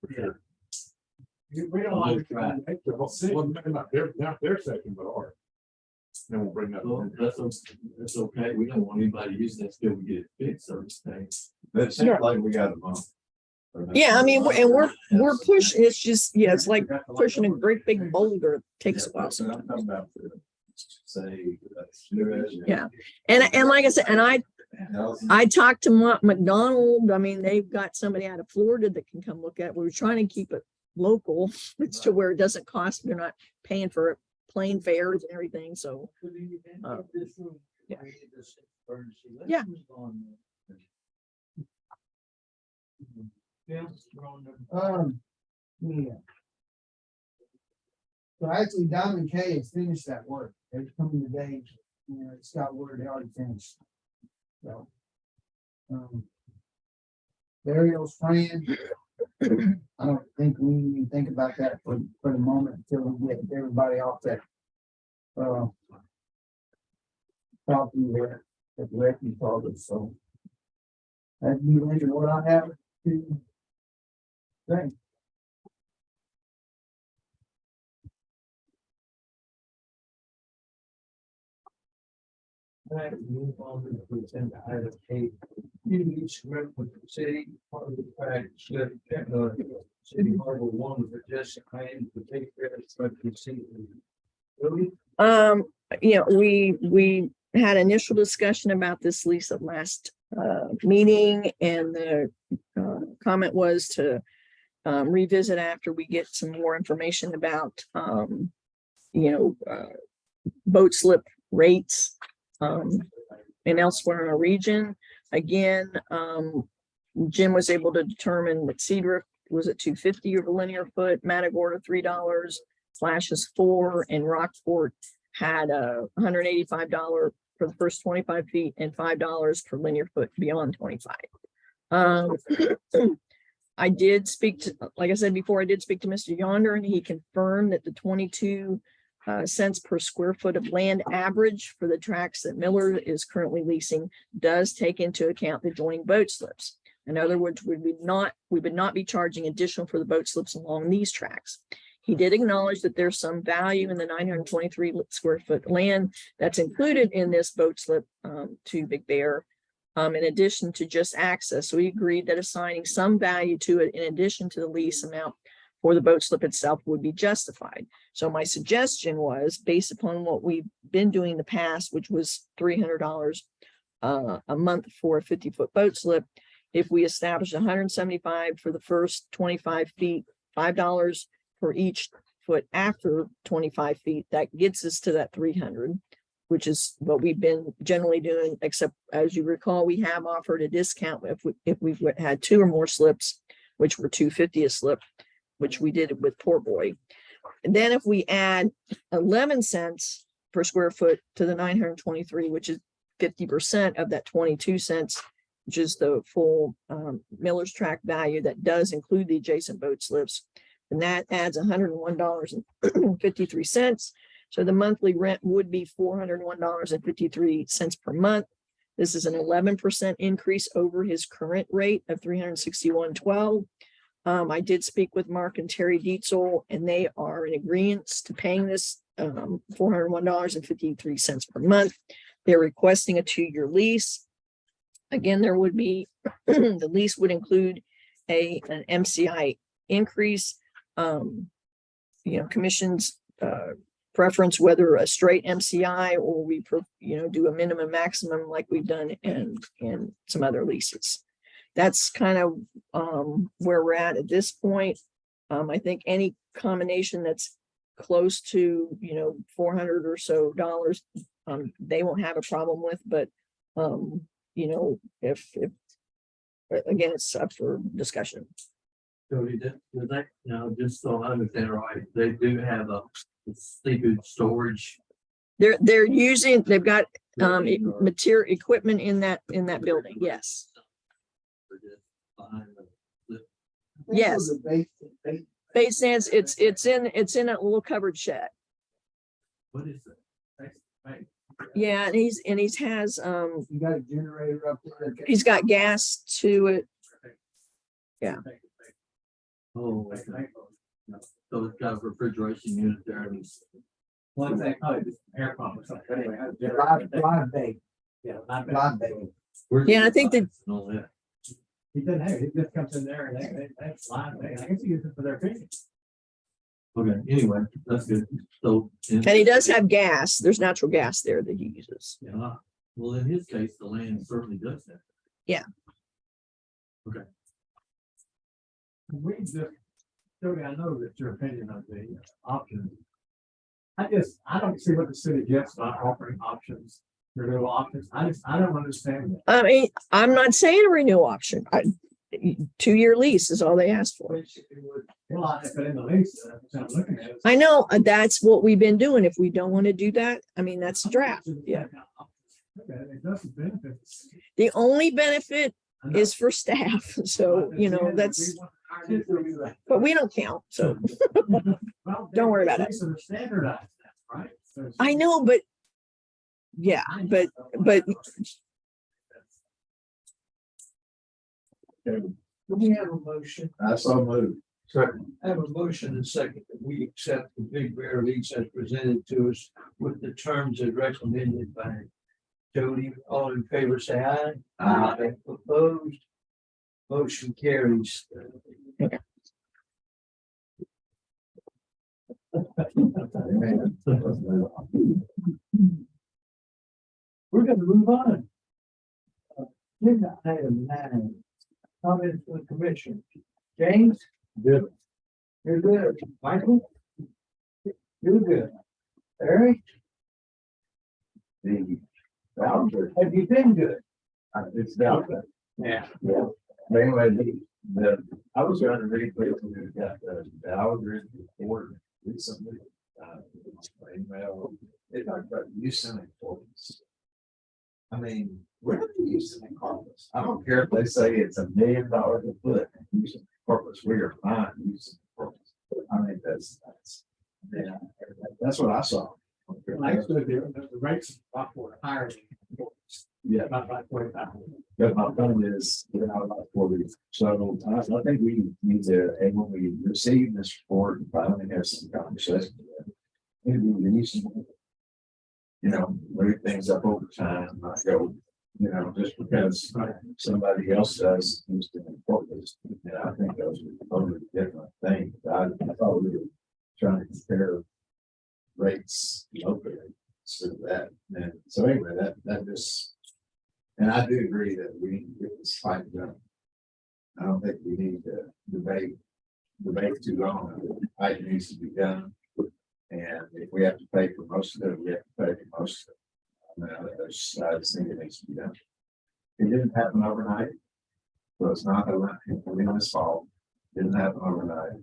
For sure. We don't want to. Well, not their section, but ours. Then we'll bring that. Well, in. that's okay. We don't want anybody to use that till we get it fixed or anything. That seems like we got a month. Yeah, I mean, we're pushing, it's just, yeah, it's like pushing a great big boulder. It takes a while. So I'm talking about the- say. Yeah. And like I said, and I talked to McDonald. I mean, they've got somebody out of Florida that can come look at it. We were trying to keep it local. It's to where it doesn't cost, they're not paying for plane fares and everything. So yeah. Yeah. Yeah. Yeah. So actually, Diamond K has finished that work. They're coming today, you know, it's got word they already finished. So. Burial's friend. I don't think we even think about that for the moment until we get everybody off that. Property there that the refuge called it, so. That'd be later what I have to say. All right, move on to the agenda item eight. Community script with the city, part of the fact, City Harbor one with the just claim to take care of the city. Really? You know, we had initial discussion about this lease at last meeting, and the comment was to revisit after we get some more information about boat slip rates and elsewhere in our region. Again, Jim was able to determine that Seadrift was at $2.50 over linear foot, Matagorda $3, Flashes $4, and Rockport had $185 for the first 25 feet and $5 per linear foot beyond 25. I did speak to, like I said before, I did speak to Mr. Yonder, and he confirmed that the 22 cents per square foot of land average for the tracts that Miller is currently leasing does take into account the joining boat slips. In other words, we would not be charging additional for the boat slips along these tracks. He did acknowledge that there's some value in the 923 square foot land that's included in this boat slip to Big Bear, in addition to just access. So he agreed that assigning some value to it in addition to the lease amount for the boat slip itself would be justified. So my suggestion was, based upon what we've been doing in the past, which was $300 a month for a 50-foot boat slip, if we establish 175 for the first 25 feet, $5 for each foot after 25 feet, that gets us to that 300, which is what we've been generally doing, except as you recall, we have offered a discount if we've had two or more slips, which were $2.50 a slip, which we did with Poor Boy. And then if we add 11 cents per square foot to the 923, which is 50% of that 22 cents, which is the full Miller's tract value that does include the adjacent boat slips, and that adds $101.53. So the monthly rent would be $401.53 per month. This is an 11% increase over his current rate of $361.12. I did speak with Mark and Terry Dietzel, and they are in agreement to paying this $401.53 per month. They're requesting a 2-year lease. Again, there would be, the lease would include an MCI increase. Commission's preference, whether a straight MCI or we, do a minimum maximum like we've done in some other leases. That's kind of where we're at this point. I think any combination that's close to, $400 or so, they won't have a problem with, but if again, it's up for discussion. Jody, does that, just so I understand right, they do have a seafood storage. They've got material equipment in that building. Yes. Yes. Base stands, it's in a little covered shed. What is it? Yeah, and he's has You got a generator up there. he's got gas to it. Yeah. Oh, okay. So it's got a refrigeration unit there and it's. One thing, oh, just air pump or something. Anyway, Live bait. yeah, not Live bait. Yeah, I think that No, yeah. He doesn't have, it just comes in there and that's live. I guess he uses it for their fishing. Okay, anyway, that's good. So. and he does have gas. There's natural gas there that he uses. Yeah, well, in his case, the land certainly does that. Yeah. Okay. We just, Jody, I know that your opinion on the options. I don't see what the city gets by offering options, renewal options. I don't understand that. I mean, I'm not saying a renewal option. 2-year lease is all they asked for. Well, if it in the lease, I'm looking at it. I know that's what we've been doing. If we don't want to do that, I mean, that's a draft. Yeah. Okay, it doesn't benefit. The only benefit is for staff. So, that's, but we don't count. So don't worry about it. Standardized, right? I know, but yeah, but We have a motion. I saw move. Second. I have a motion and second that we accept the Big Bear lease as presented to us with the terms as recommended by Jody. All in favor, say aye. Aye. Opposed? Motion carries. We're gonna move on. Agenda item 9. Comments from the commission. James? Good. You're good. Michael? You're good. Eric? The voucher, Have you been good? it's down there. Yeah. Yeah. Anyway, I was trying to read quickly, we got the voucher report recently. Email, they talked about use and importance. I mean, we're not using a corpus. I don't care if they say it's $1 million a foot, using corpus, we are fine using corpus. I mean, that's what I saw. Actually, the rates are higher. Yeah. About 45. But my point is, we're not about 40. So I think we need to, and when we receive this report, finally have some conversation. Maybe reasonable. Move things up over time, not go, just because somebody else does. I think those are totally different things. I thought we were trying to compare rates locally instead of that. And so anyway, that just, and I do agree that we need to get this fight done. I don't think we need to debate too long. The fight needs to be done. And if we have to pay for most of it, we have to pay for most of it. I just think it needs to be done. It didn't happen overnight. So it's not Alina's fault. It didn't happen overnight.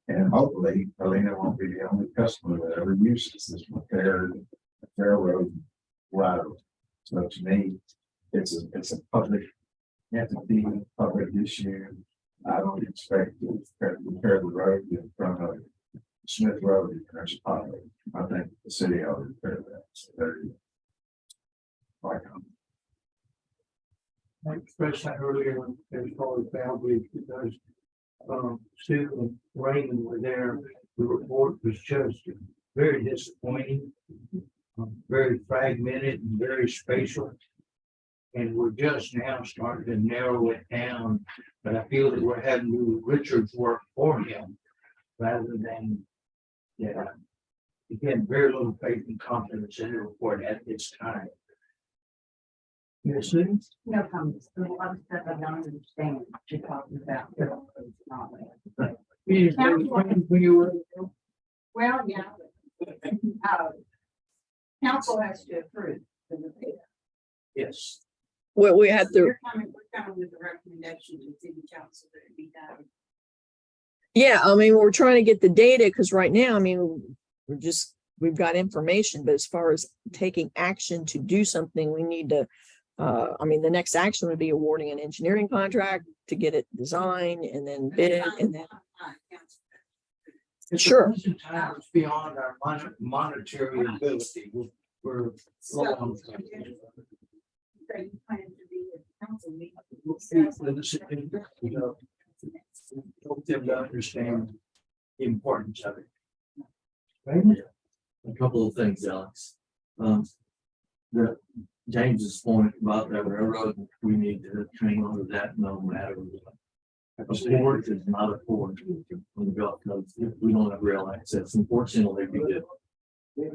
And hopefully Alina won't be the only customer that ever uses this repair road right. So to me, it's a public entity, public issue. I don't expect to repair the road in front of Smith Road in Commercial Highway. I think the city ought to repair that. So there you go. I expressed that earlier as far as boundaries, because Stu and Raymond were there. The report was just very disappointing. Very fragmented and very spatial. And we're just now starting to narrow it down, but I feel that we're having to do Richard's work for him rather than, yeah. Again, very little faith and confidence in the report at this time. You see? No comments. There's a lot of stuff I don't understand what you're talking about. It's not that. When you were. Well, yeah. Council has to approve. Yes. Well, we had to, We're coming with a recommendation to city council that it be done. yeah, I mean, we're trying to get the data because right now, I mean, we've got information, but as far as taking action to do something, we need to, I mean, the next action would be awarding an engineering contract to get it designed and then bid and then. Sure. It's beyond our monetary ability. We're. So you plan to be at council meeting. Help them to understand the importance of it. A couple of things, Alex. The James's point about that railroad, we need to hang on to that no matter what. A port is not a port on the Gulf Coast if we don't have rail access. Unfortunately, we did.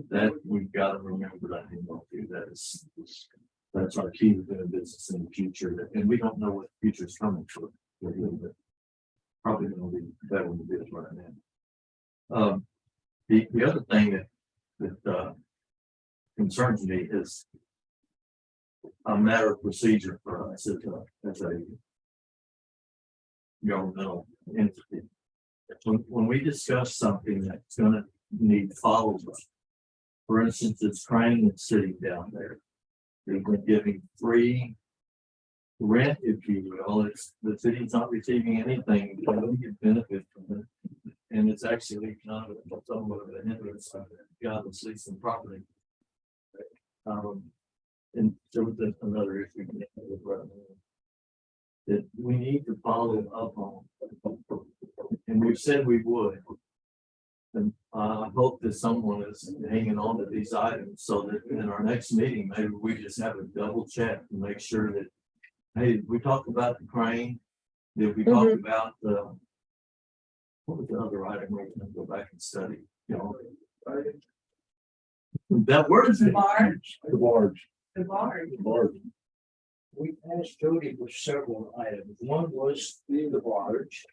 That we've got to remember that that's our key to doing business in the future. And we don't know what the future is coming for. Probably going to be better than it is right now. The other thing that concerns me is a matter of procedure for us as a governmental entity. When we discuss something that's going to need follow-up, for instance, it's Crane and City down there. They've been giving free rent, if you will. It's the city's not receiving anything, but we get benefit from it. And it's actually not somewhat of an hindrance to God and see some property. And there was another issue that we need to follow up on. And we've said we would. And I hope that someone is hanging on to these items so that in our next meeting, maybe we just have a double check to make sure that, hey, we talked about the crane. Did we talk about the, what was the other item we're going to go back and study? You know, that word The barge. The barge. The barge. The barge. We asked Jody for several items. One was the barge.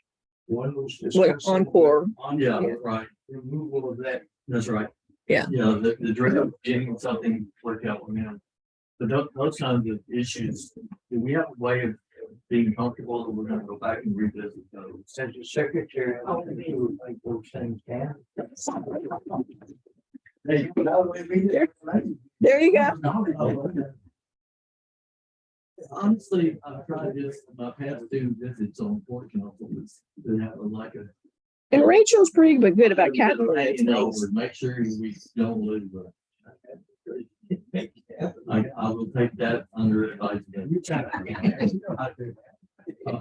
One was. What, Encore? yeah, right. Removal of that. That's right. Yeah. Yeah, the drill, getting something worked out with him. But those kinds of issues, do we have a way of being comfortable that we're gonna go back and revisit those? As a secretary, I don't think you would make those things down. Hey, There you go. honestly, I've tried this, my past two visits on Port Council was to have like a. And Rachel's pretty good about calculating Hanging things. over, make sure we don't lose. I will take that under advisement.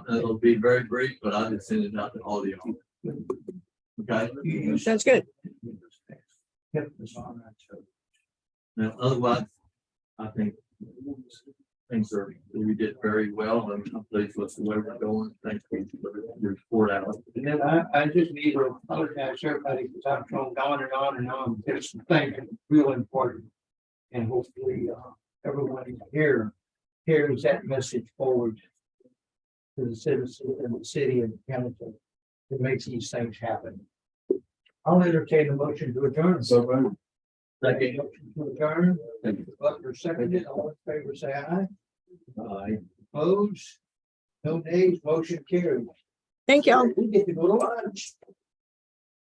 It'll be very brief, but I just send it out to all of you. Okay. Sounds good. Now, otherwise, I think things are, we did very well, and I'm pleased with the way we're going. Thank you for your report out. And then I just need to apologize to everybody because I've gone on and on and on. There's some things that are real important. And hopefully, everyone here carries that message forward to the citizens and the city and the county that makes these things happen. I'll entertain a motion to adjourn. So, man. Second motion to adjourn. Thank you. Butler seconded. All in favor, say aye. Aye. Opposed? No nays, motion carried. Thank y'all. We get to go to lunch.